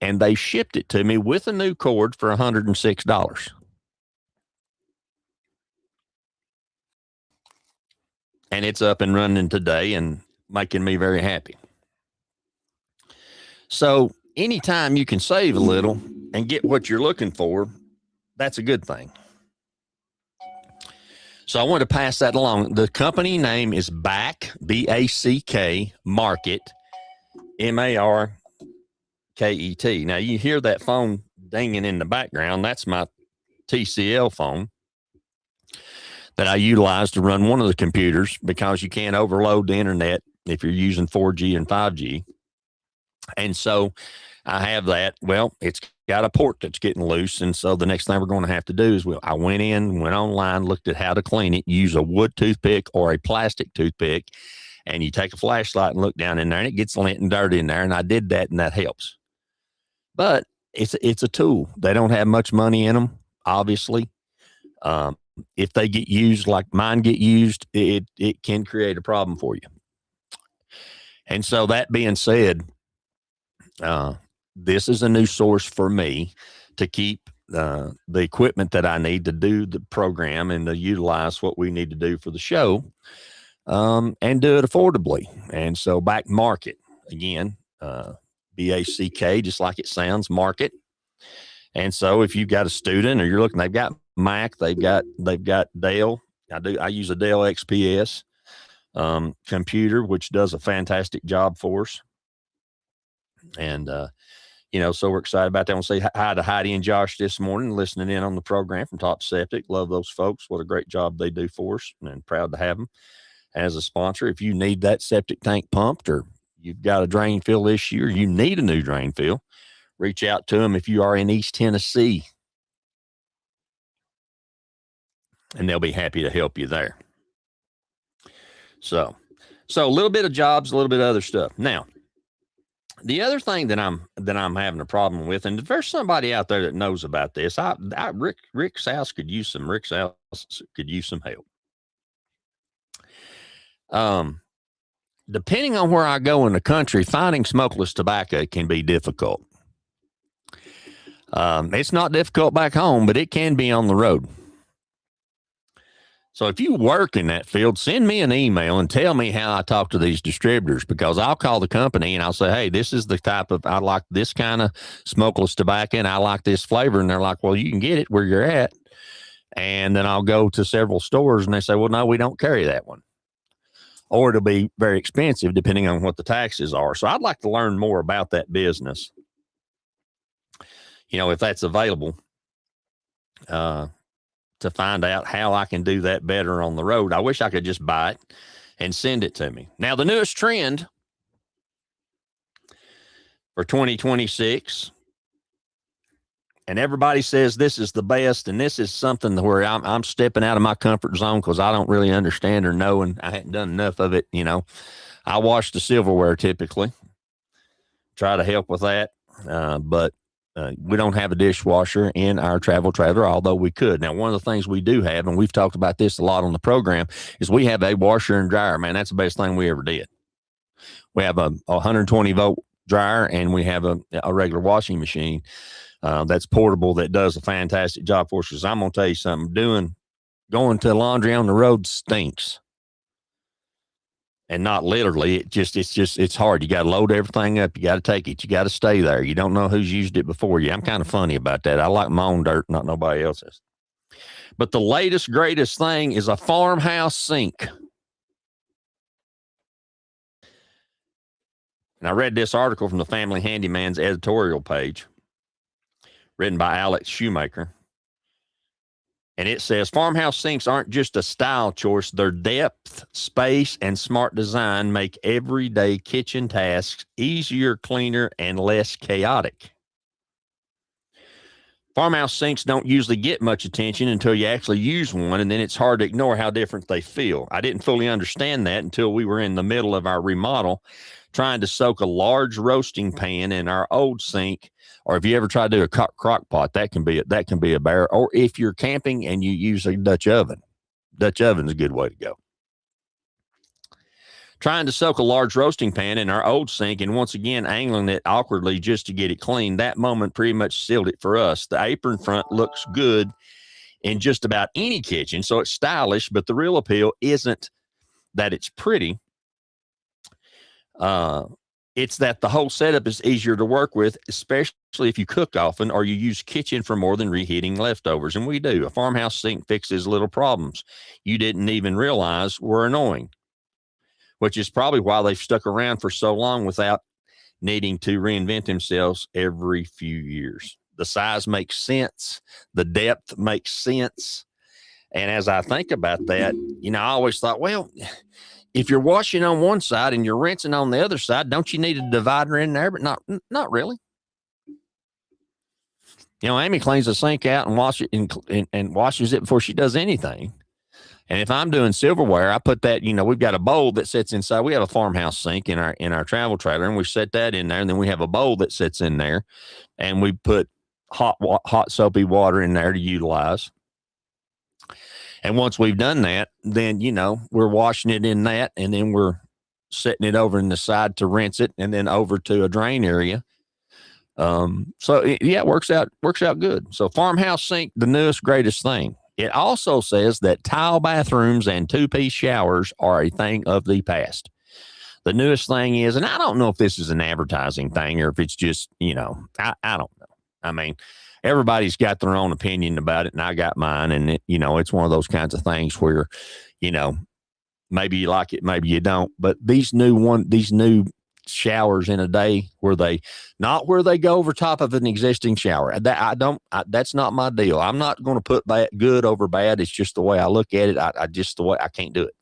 Speaker 6: and they shipped it to me with a new cord for $106. And it's up and running today and making me very happy. So anytime you can save a little and get what you're looking for, that's a good thing. So I want to pass that along. The company name is Back, B-A-C-K, Market, M-A-R-K-E-T. Now, you hear that phone dinging in the background. That's my TCL phone that I utilize to run one of the computers because you can't overload the internet if you're using 4G and 5G. And so I have that. Well, it's got a port that's getting loose. And so the next thing we're going to have to do is I went online, looked at how to clean it, use a wood toothpick or a plastic toothpick. And you take a flashlight and look down in there and it gets lint and dirt in there. And I did that and that helps. But it's a tool. They don't have much money in them, obviously. If they get used like mine get used, it can create a problem for you. And so that being said, this is a new source for me to keep the equipment that I need to do the program and to utilize what we need to do for the show, and do it affordably. And so back market again, BACK, just like it sounds, market. And so if you've got a student or you're looking, they've got Mac, they've got Dell. I use a Dell XPS computer, which does a fantastic job for us. And, so we're excited about that. I want to say hi to Heidi and Josh this morning, listening in on the program from Top Septic. Love those folks. What a great job they do for us, and proud to have them as a sponsor. If you need that septic tank pumped, or you've got a drain fill issue, or you need a new drain fill, reach out to them if you are in East Tennessee, and they'll be happy to help you there. So a little bit of jobs, a little bit of other stuff. Now, the other thing that I'm having a problem with, and if there's somebody out there that knows about this, Rick's house could use some help. Depending on where I go in the country, finding smokeless tobacco can be difficult. It's not difficult back home, but it can be on the road. So if you work in that field, send me an email and tell me how I talk to these distributors, because I'll call the company and I'll say, hey, this is the type of, I like this kind of smokeless tobacco and I like this flavor. And they're like, well, you can get it where you're at. And then I'll go to several stores and they say, well, no, we don't carry that one. Or it'll be very expensive depending on what the taxes are. So I'd like to learn more about that business, if that's available, to find out how I can do that better on the road. I wish I could just buy it and send it to me. Now, the newest trend for 2026, and everybody says this is the best, and this is something where I'm stepping out of my comfort zone because I don't really understand or know, and I hadn't done enough of it. I wash the silverware typically, try to help with that, but we don't have a dishwasher in our travel trailer, although we could. Now, one of the things we do have, and we've talked about this a lot on the program, is we have a washer and dryer. Man, that's the best thing we ever did. We have a 120 volt dryer, and we have a regular washing machine that's portable that does a fantastic job for us. Because I'm going to tell you something, going to laundry on the road stinks. And not literally, it's hard. You got to load everything up. You got to take it. You got to stay there. You don't know who's used it before you. I'm kind of funny about that. I like my own dirt, not nobody else's. But the latest, greatest thing is a farmhouse sink. And I read this article from the Family Handyman's editorial page, written by Alex Shoemaker. And it says, farmhouse sinks aren't just a style choice. Their depth, space, and smart design make everyday kitchen tasks easier, cleaner, and less chaotic. Farmhouse sinks don't usually get much attention until you actually use one, and then it's hard to ignore how different they feel. I didn't fully understand that until we were in the middle of our remodel, trying to soak a large roasting pan in our old sink. Or if you ever try to do a crock pot, that can be a bear. Or if you're camping and you use a Dutch oven, Dutch oven's a good way to go. Trying to soak a large roasting pan in our old sink and once again angling it awkwardly just to get it clean, that moment pretty much sealed it for us. The apron front looks good in just about any kitchen, so it's stylish, but the real appeal isn't that it's pretty. It's that the whole setup is easier to work with, especially if you cook often or you use kitchen for more than reheating leftovers. And we do. A farmhouse sink fixes little problems you didn't even realize were annoying, which is probably why they've stuck around for so long without needing to reinvent themselves every few years. The size makes sense. The depth makes sense. And as I think about that, I always thought, well, if you're washing on one side and you're rinsing on the other side, don't you need a divider in there? But not really. You know, Amy cleans the sink out and and washes it before she does anything. And if I'm doing silverware, I put that, you know, we've got a bowl that sits inside. We have a farmhouse sink in our travel trailer, and we set that in there. And then we have a bowl that sits in there, and we put hot soapy water in there to utilize. And once we've done that, then, you know, we're washing it in that, and then we're setting it over in the side to rinse it, and then over to a drain area. It works out good. So farmhouse sink, the newest, greatest thing. It also says that tile bathrooms and two-piece showers are a thing of the past. The newest thing is, and I don't know if this is an advertising thing or if it's just, you know, I don't know. I mean, everybody's got their own opinion about it, and I got mine. And it, you know, it's one of those kinds of things where, you know, maybe you like it, maybe you don't. But these new showers in a day where they go over top of an existing shower, that's not my deal. I'm not going to put good over bad. It's just the way I look at it. I can't do it.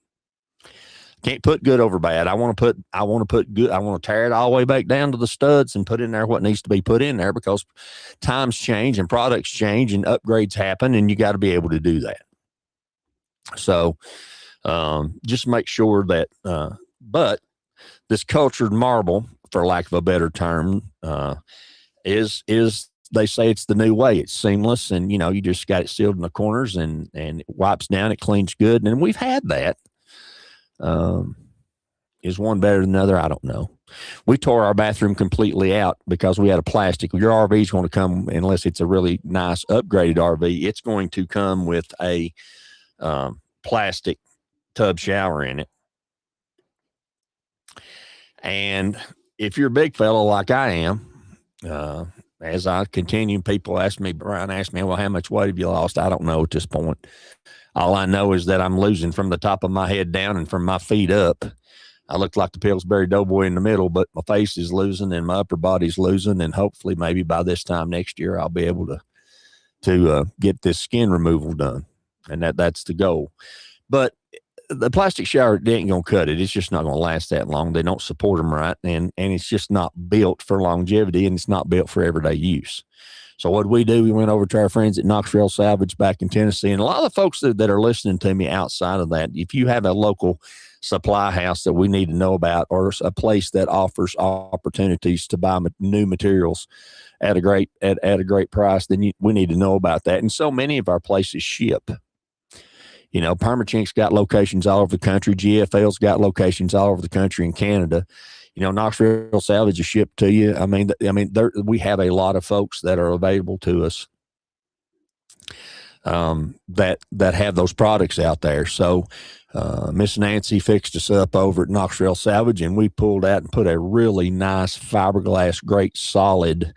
Speaker 6: Can't put good over bad. I want to put good. I want to tear it all the way back down to the studs and put in there what needs to be put in there, because times change and products change and upgrades happen, and you got to be able to do that. So just make sure that but this cultured marble, for lack of a better term, is they say it's the new way. It's seamless, and, you know, you just got it sealed in the corners, and it wipes down, it cleans good. And we've had that. Is one better than another? I don't know. We tore our bathroom completely out because we had a plastic. Your RV is going to come, unless it's a really nice upgraded RV, it's going to come with a plastic tub shower in it. And if you're a big fellow like I am, as I continue, people ask me, Brian asked me, well, how much weight have you lost? I don't know at this point. All I know is that I'm losing from the top of my head down and from my feet up. I look like the Pillsbury Doughboy in the middle, but my face is losing and my upper body's losing. And hopefully maybe by this time next year, I'll be able to get this skin removal done. And that's the goal. But the plastic shower, they ain't going to cut it. It's just not going to last that long. They don't support them right. And it's just not built for longevity, and it's not built for everyday use. So what we do, we went over to our friends at Knox Rail Salvage back in Tennessee. And a lot of the folks that are listening to me outside of that, if you have a local supply house that we need to know about, or a place that offers opportunities to buy new materials at a great price, then we need to know about that. And so many of our places ship. You know, Permachink's got locations all over the country. GFL's got locations all over the country in Canada. You know, Knox Rail Salvage is shipped to you. I mean, we have a lot of folks that are available to us that have those products out there. So Miss Nancy fixed us up over at Knox Rail Salvage, and we pulled out and put a really nice fiberglass, great solid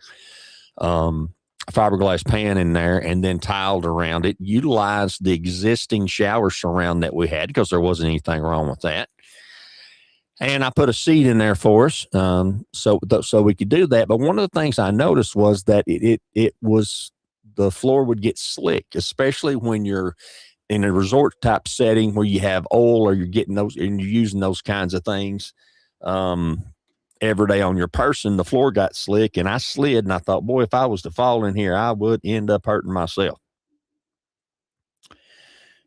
Speaker 6: fiberglass pan in there, and then tiled around it, utilized the existing shower surround that we had because there wasn't anything wrong with that. And I put a seat in there for us, so we could do that. But one of the things I noticed was that it was, the floor would get slick, especially when you're in a resort type setting where you have oil, or you're getting those and you're using those kinds of things every day on your person. The floor got slick, and I slid, and I thought, boy, if I was to fall in here, I would end up hurting myself.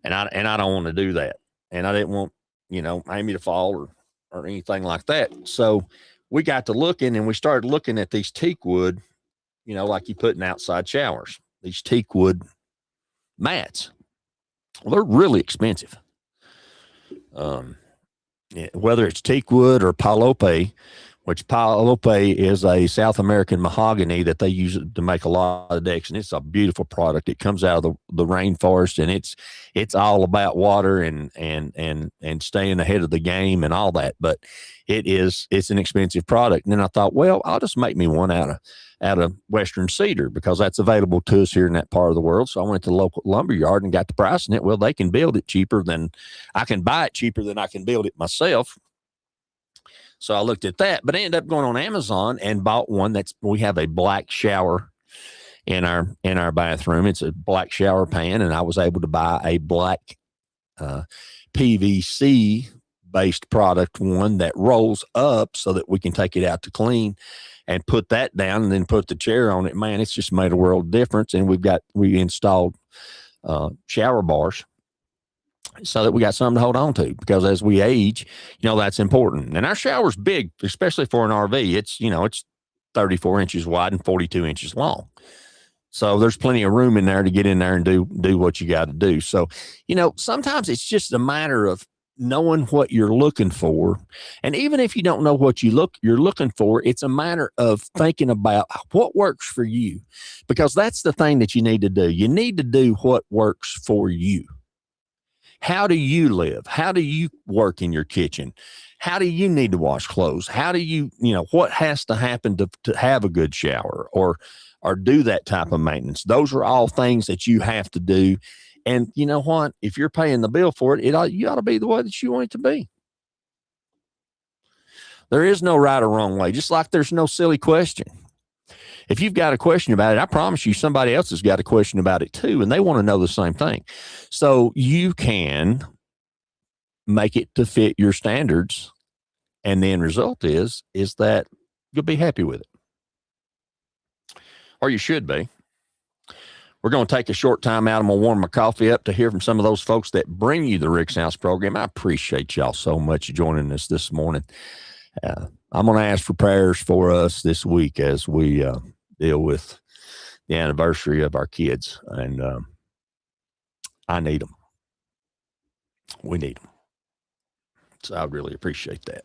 Speaker 6: And I don't want to do that, and I didn't want, you know, Amy to fall or anything like that. So we got to looking, and we started looking at these teak wood, you know, like you put in outside showers, these teak wood mats. Well, they're really expensive. Whether it's teak wood or palope, which palope is a South American mahogany that they use to make a lot of decks, and it's a beautiful product. It comes out of the rainforest, and it's all about water and staying ahead of the game and all that. But it's an expensive product. And then I thought, well, I'll just make me one out of Western cedar, because that's available to us here in that part of the world. So I went to the local lumber yard and got the price in it. Well, they can build it cheaper than I can buy it, cheaper than I can build it myself. So I looked at that, but I ended up going on Amazon and bought one. We have a black shower in our bathroom. It's a black shower pan, and I was able to buy a black PVC based product, one that rolls up so that we can take it out to clean and put that down and then put the chair on it. Man, it's just made a world of difference. And we installed shower bars so that we got something to hold on to, because as we age, that's important. And our shower's big, especially for an RV. It's 34 inches wide and 42 inches long. So there's plenty of room in there to get in there and do what you got to do. So, sometimes it's just a matter of knowing what you're looking for. And even if you don't know what you're looking for, it's a matter of thinking about what works for you, because that's the thing that you need to do. You need to do what works for you. How do you live? How do you work in your kitchen? How do you need to wash clothes? How do you, what has to happen to have a good shower or do that type of maintenance? Those are all things that you have to do. And you know what? If you're paying the bill for it, you ought to be the way that you want it to be. There is no right or wrong way, just like there's no silly question. If you've got a question about it, I promise you somebody else has got a question about it too, and they want to know the same thing. So you can make it to fit your standards, and the end result is that you'll be happy with it. Or you should be. We're going to take a short time out. I'm going to warm my coffee up to hear from some of those folks that bring you the Rick's House program. I appreciate y'all so much joining us this morning. I'm going to ask for prayers for us this week as we deal with the anniversary of our kids. And I need them. We need them. So I really appreciate that.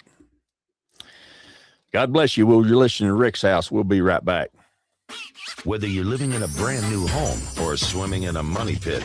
Speaker 6: God bless you. You're listening to Rick's House. We'll be right back.
Speaker 4: Whether you're living in a brand new home or swimming in a money pit,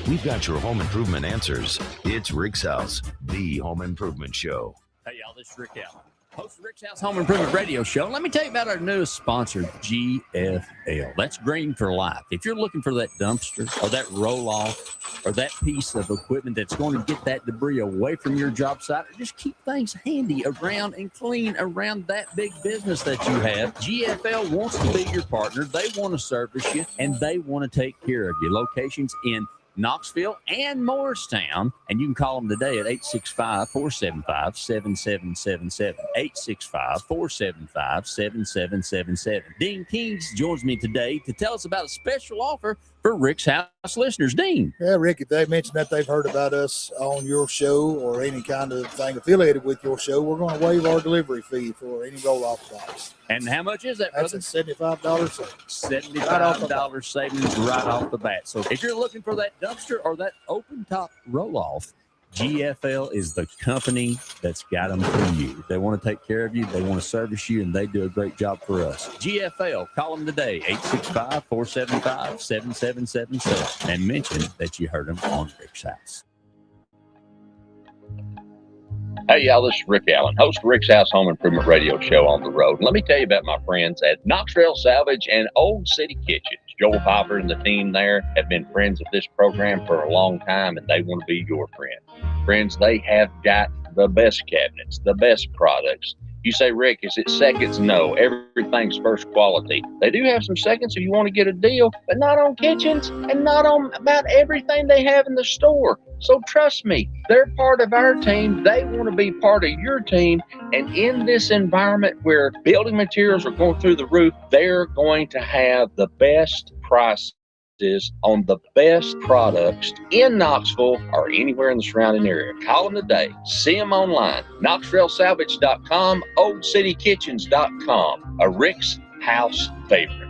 Speaker 4: we've got your home improvement answers. It's Rick's House, the home improvement show.
Speaker 1: Hey, y'all, this is Rick Allen, host of Rick's House Home Improvement Radio Show. Let me tell you about our newest sponsor, GFL. That's Green for Life. If you're looking for that dumpster or that roll-off or that piece of equipment that's going to get that debris away from your job site, or just keep things handy around and clean around that big business that you have, GFL wants to be your partner. They want to service you, and they want to take care of you. Locations in Knoxville and Morristown, and you can call them today at 865-475-7777, 865-475-7777. Dean Kings joins me today to tell us about a special offer for Rick's House listeners. Dean.
Speaker 3: Yeah, Rick, if they mention that they've heard about us on your show or any kind of thing affiliated with your show, we're going to waive our delivery fee for any roll-off box.
Speaker 1: And how much is that,
Speaker 3: That's
Speaker 1: brother?
Speaker 3: a $75 savings.
Speaker 1: $75 savings right off the bat. So if you're looking for that dumpster or that open top roll-off, GFL is the company that's got them for you. They want to take care of you. They want to service you, and they do a great job for us. GFL, call them today, 865-475-7777, and mention that you heard them on Rick's House.
Speaker 2: Hey, y'all, this is Rick Allen, host of Rick's House Home Improvement Radio Show on the road. Let me tell you about my friends at Knox Trail Salvage and Old City Kitchens. Joel Piper and the team there have been friends of this program for a long time, and they want to be your friend. Friends, they have got the best cabinets, the best products. You say, Rick, is it seconds? No, everything's first quality. They do have some seconds if you want to get a deal, but not on kitchens and not on about everything they have in the store. So trust me, they're part of our team. They want to be part of your team. And in this environment where building materials are going through the roof, they're going to have the best prices on the best products in Knoxville or anywhere in the surrounding area. Call them today. See them online. KnoxtrailSalvage.com, OldCityKitchens.com. A Rick's House favorite.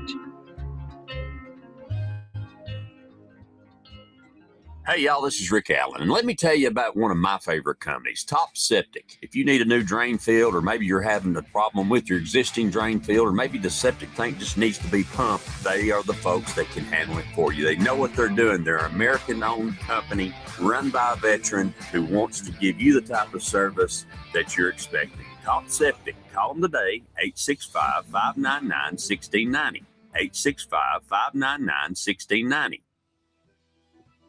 Speaker 1: Hey, y'all, this is Rick Allen, and let me tell you about one of my favorite companies, Top Septic. If you need a new drain field, or maybe you're having a problem with your existing drain field, or maybe the septic tank just needs to be pumped, they are the folks that can handle it for you. They know what they're doing. They're an American-owned company run by a veteran who wants to give you the type of service that you're expecting. Top Septic. Call them today, 865-599-1690, 865-599-1690.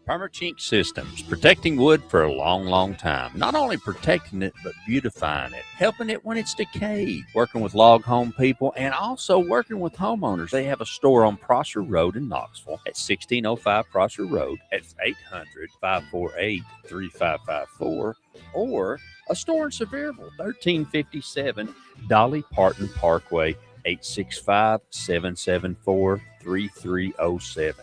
Speaker 1: Permachink Systems, protecting wood for a long, long time. Not only protecting it, but beautifying it, helping it when it's decayed, working with log home people, and also working with homeowners. They have a store on Prosser Road in Knoxville at 1605 Prosser Road at 800-548-3554, or a store in Sevierville, 1357 Dolly Parton Parkway, 865-774-3307.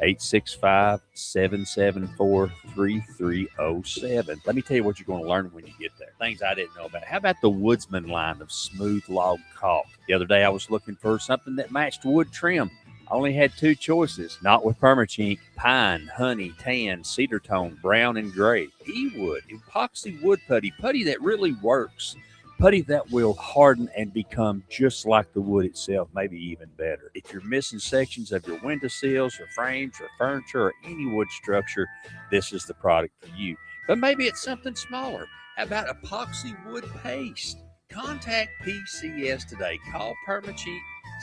Speaker 1: 865-774-3307. Let me tell you what you're going to learn when you get there. Things I didn't know about. How about the Woodsman line of smooth log caulk? The other day I was looking for something that matched wood trim. I only had two choices. Not with Permachink: pine, honey, tan, cedar tone, brown, and gray. E-wood, epoxy wood putty that really works. Putty that will harden and become just like the wood itself, maybe even better. If you're missing sections of your windowsills or frames or furniture or any wood structure, this is the product for you. But maybe it's something smaller. How about epoxy wood paste? Contact PCS today. Call Permachink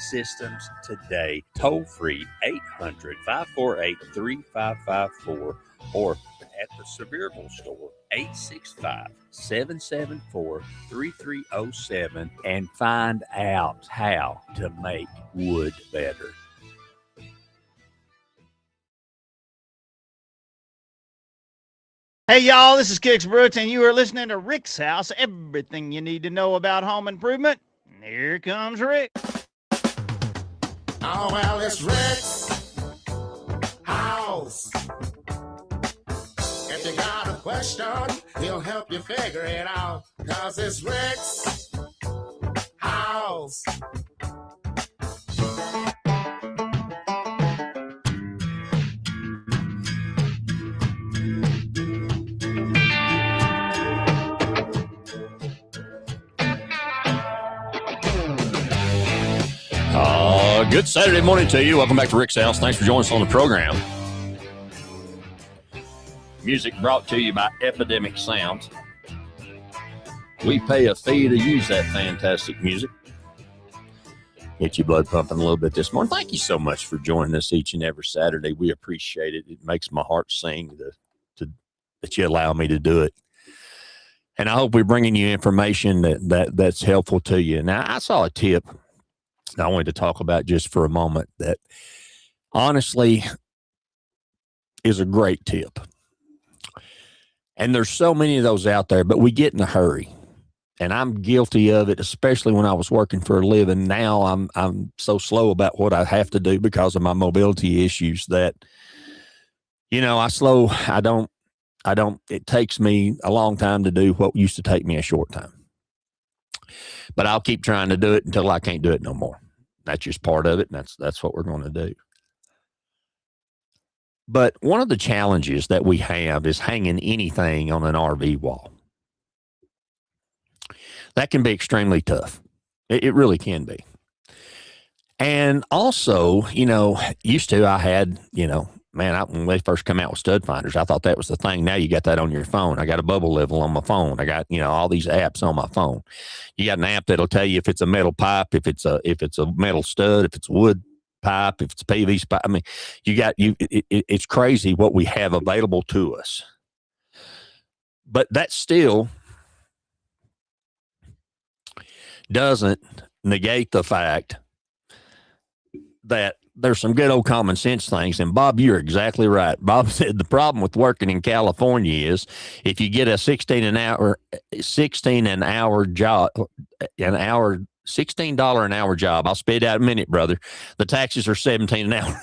Speaker 1: Systems today. Toll free 800-548-3554, or at the Sevierville store, 865-774-3307, and find out how to make wood better.
Speaker 8: Hey, y'all, this is Kix Brooks, and you are listening to Rick's House, everything you need to know about home improvement. And here comes Rick.
Speaker 5: Oh, well, it's Rick's House. If you got a question, he'll help you figure it out. 'Cause it's Rick's House.
Speaker 6: Good Saturday morning to you. Welcome back to Rick's House. Thanks for joining us on the program. Music brought to you by Epidemic Sounds. We pay a fee to use that fantastic music. Get your blood pumping a little bit this morning. Thank you so much for joining us each and every Saturday. We appreciate it. It makes my heart sing that you allow me to do it. And I hope we're bringing you information that's helpful to you. Now, I saw a tip I wanted to talk about just for a moment that honestly is a great tip. And there's so many of those out there, but we get in a hurry. And I'm guilty of it, especially when I was working for a living. Now I'm so slow about what I have to do because of my mobility issues that, it takes me a long time to do what used to take me a short time. But I'll keep trying to do it until I can't do it no more. That's just part of it, and that's what we're going to do. But one of the challenges that we have is hanging anything on an RV wall. That can be extremely tough. It really can be. And also, used to I had, when they first come out with stud finders, I thought that was the thing. Now you got that on your phone. I got a bubble level on my phone. I got, all these apps on my phone. You got an app that'll tell you if it's a metal pipe, if it's a metal stud, if it's wood pipe, if it's PVC pipe. I mean, it's crazy what we have available to us. But that still doesn't negate the fact that there's some good old common sense things. And Bob, you're exactly right. Bob said the problem with working in California is if you get a $16 an hour job, I'll spit it out in a minute, brother. The taxes are $17 an hour.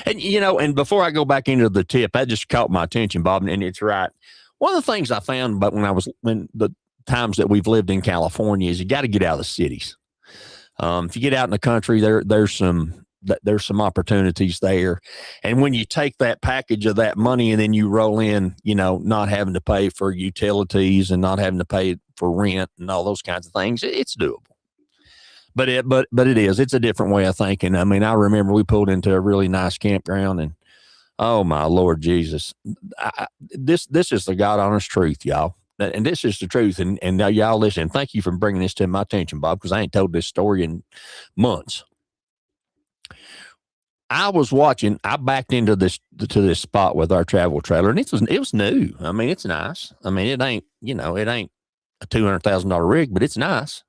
Speaker 6: And before I go back into the tip, that just caught my attention, Bob, and it's right. One of the things I found about when the times that we've lived in California is you got to get out of the cities. If you get out in the country, there's some opportunities there. And when you take that package of that money and then you roll in, not having to pay for utilities and not having to pay for rent and all those kinds of things, it's doable. But it's a different way of thinking. I mean, I remember we pulled into a really nice campground and, oh my Lord Jesus, this is the God honest truth, y'all. And this is the truth. And now y'all listen, thank you for bringing this to my attention, Bob, because I ain't told this story in months. I was watching. I backed into this spot with our travel trailer, and it was new. I mean, it's nice. I mean, it ain't a $200,000 rig, but it's nice.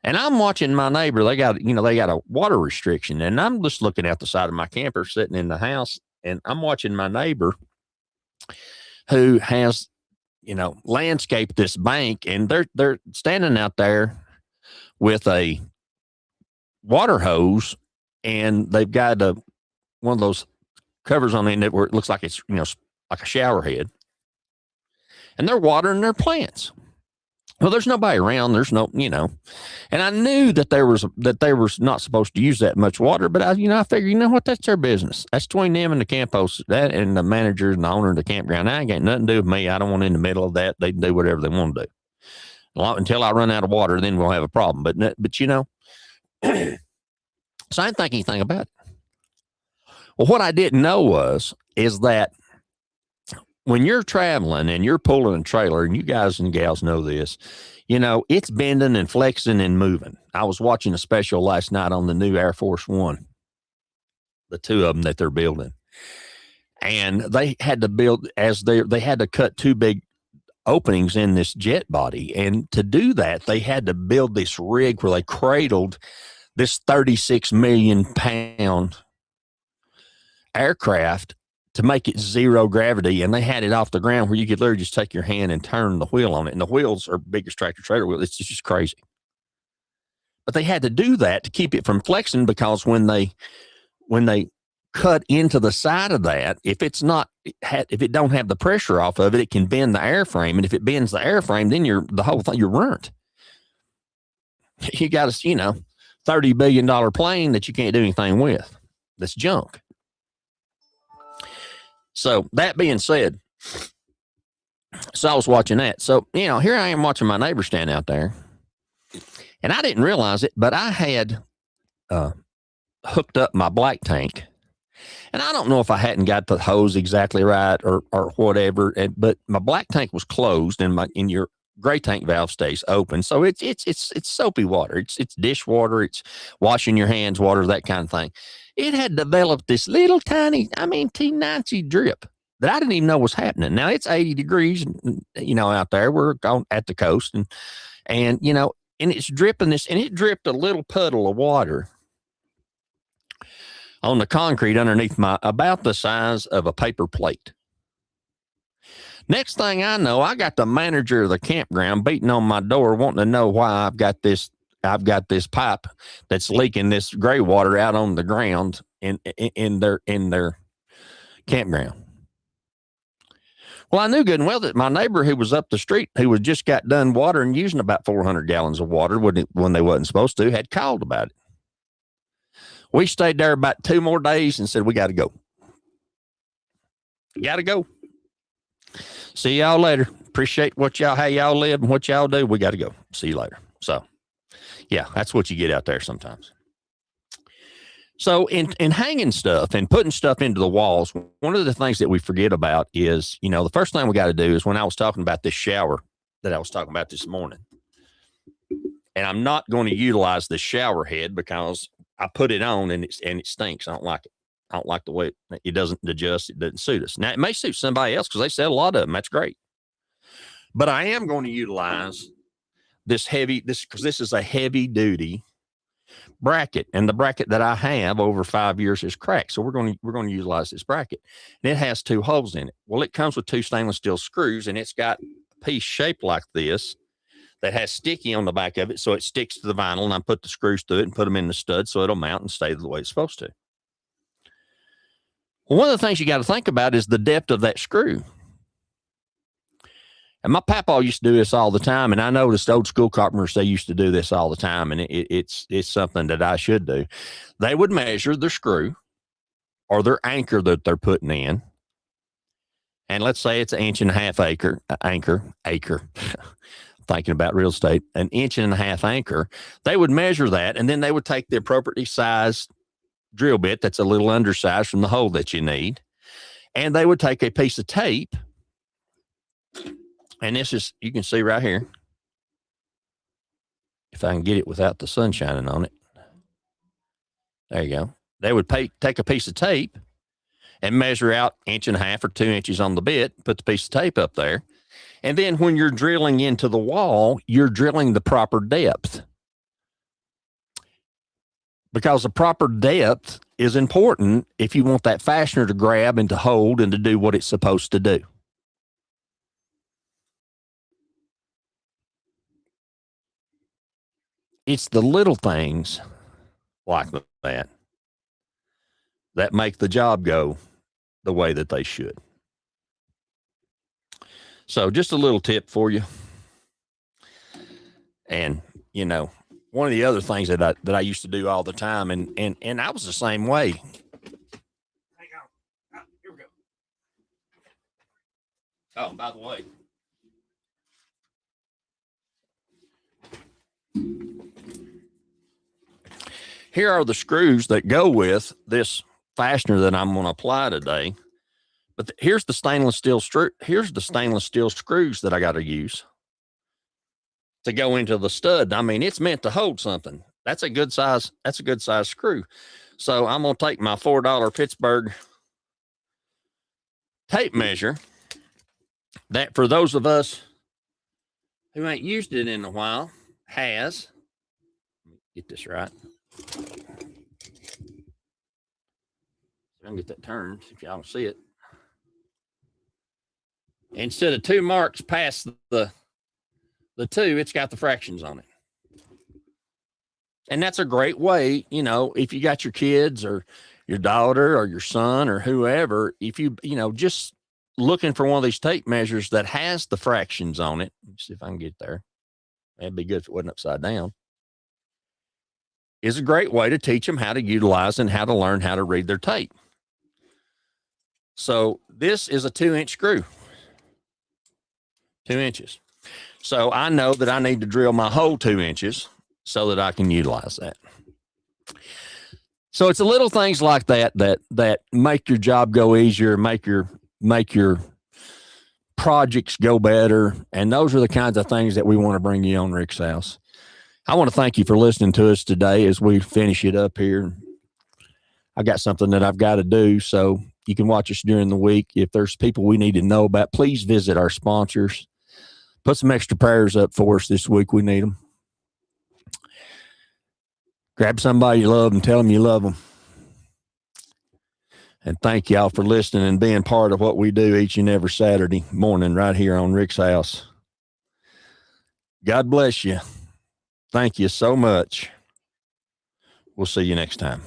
Speaker 6: And I'm watching my neighbor. They got a water restriction, and I'm just looking out the side of my camper, sitting in the house, and I'm watching my neighbor who has, landscaped this bank, and they're standing out there with a water hose, and they've got one of those covers on the end where it looks like it's like a shower head, and they're watering their plants. Well, there's nobody around. There's no, and I knew that they were not supposed to use that much water, but I figured, what, that's their business. That's between them and the camp host, that and the manager and the owner of the campground. I ain't got nothing to do with me. I don't want in the middle of that. They can do whatever they want to do. Until I run out of water, then we'll have a problem. But so I didn't think anything about it. Well, what I didn't know is that when you're traveling and you're pulling a trailer, and you guys and gals know this, it's bending and flexing and moving. I was watching a special last night on the new Air Force One, the two of them that they're building. And they had to build they had to cut two big openings in this jet body. And to do that, they had to build this rig where they cradled this 36 million pound aircraft to make it zero gravity, and they had it off the ground where you could literally just take your hand and turn the wheel on it, and the wheels are biggest tractor trailer wheel. It's just crazy. But they had to do that to keep it from flexing, because when they cut into the side of that, if it don't have the pressure off of it, it can bend the airframe, and if it bends the airframe, then the whole thing, you're ruined. You got a $30 billion plane that you can't do anything with. That's junk. So that being said, so I was watching that. So, here I am watching my neighbor stand out there, and I didn't realize it, but I had hooked up my black tank, and I don't know if I hadn't got the hose exactly right or whatever, but my black tank was closed, and your gray tank valve stays open. So it's soapy water. It's dishwater. It's washing your hands water, that kind of thing. It had developed this little tiny, teensy drip that I didn't even know was happening. Now it's 80 degrees, out there. We're at the coast, and it's dripping this, and it dripped a little puddle of water on the concrete underneath about the size of a paper plate. Next thing I know, I got the manager of the campground beating on my door, wanting to know why I've got this pipe that's leaking this gray water out on the ground in their campground. Well, I knew good and well that my neighbor who was up the street, who had just got done watering, using about 400 gallons of water when they wasn't supposed to, had called about it. We stayed there about 2 more days and said, we got to go. Got to go. See y'all later. Appreciate how y'all live and what y'all do. We got to go. See you later. So, yeah, that's what you get out there sometimes. So in hanging stuff and putting stuff into the walls, one of the things that we forget about is, the first thing we got to do is, when I was talking about this shower that I was talking about this morning, and I'm not going to utilize the shower head because I put it on and it stinks. I don't like it. I don't like the way it doesn't adjust. It doesn't suit us. Now, it may suit somebody else because they sell a lot of them. That's great. But I am going to utilize because this is a heavy duty bracket, and the bracket that I have over 5 years is cracked. So we're going to utilize this bracket, and it has 2 holes in it. Well, it comes with 2 stainless steel screws, and it's got a piece shaped like this that has sticky on the back of it, so it sticks to the vinyl, and I put the screws through it and put them in the stud so it'll mount and stay the way it's supposed to. Well, one of the things you got to think about is the depth of that screw. And my papa used to do this all the time, and I noticed old school carpenters, they used to do this all the time, and it's something that I should do. They would measure their screw or their anchor that they're putting in, and let's say it's 1.5 anchor. Thinking about real estate, 1.5 anchor. They would measure that, and then they would take the appropriately sized drill bit that's a little undersized from the hole that you need, and they would take a piece of tape, and this is, you can see right here, if I can get it without the sun shining on it. There you go. they would take a piece of tape and measure out 1.5 inches or 2 inches on the bit, put the piece of tape up there. And then when you're drilling into the wall, you're drilling the proper depth. Because the proper depth is important if you want that fastener to grab and to hold and to do what it's supposed to do. It's the little things like that that make the job go the way that they should. So just a little tip for you. And, you know, one of the other things that I used to do all the time, and I was the same way. Hang on. Oh, here we go. Oh, by the way. Here are the screws that go with this fastener that I'm going to apply today. But here's the stainless steel Here's the stainless steel screws that I got to use to go into the stud. I mean, it's meant to hold something. That's a good size. That's a good size screw. So I'm going to take my $4 Pittsburgh tape measure that, for those of us who ain't used it in a while, has, get this right. I can get that turned if y'all don't see it. Instead of 2 marks past the 2, it's got the fractions on it. And that's a great way, you know, if you got your kids or your daughter or your son or whoever, if you know, just looking for one of these tape measures that has the fractions on it. Let's see if I can get there. That'd be good if it wasn't upside down. Is a great way to teach them how to utilize and how to learn how to read their tape. So this is a 2-inch screw, 2 inches. So I know that I need to drill my whole 2 inches so that I can utilize that. So it's the little things like that make your job go easier, make your projects go better. And those are the kinds of things that we want to bring you on Rick's House. I want to thank you for listening to us today as we finish it up here. I got something that I've got to do, so you can watch us during the week. If there's people we need to know about, please visit our sponsors. Put some extra prayers up for us this week. We need them. Grab somebody you love and tell them you love them. And thank y'all for listening and being part of what we do each and every Saturday morning right here on Rick's House. God bless you. Thank you so much. We'll see you next time.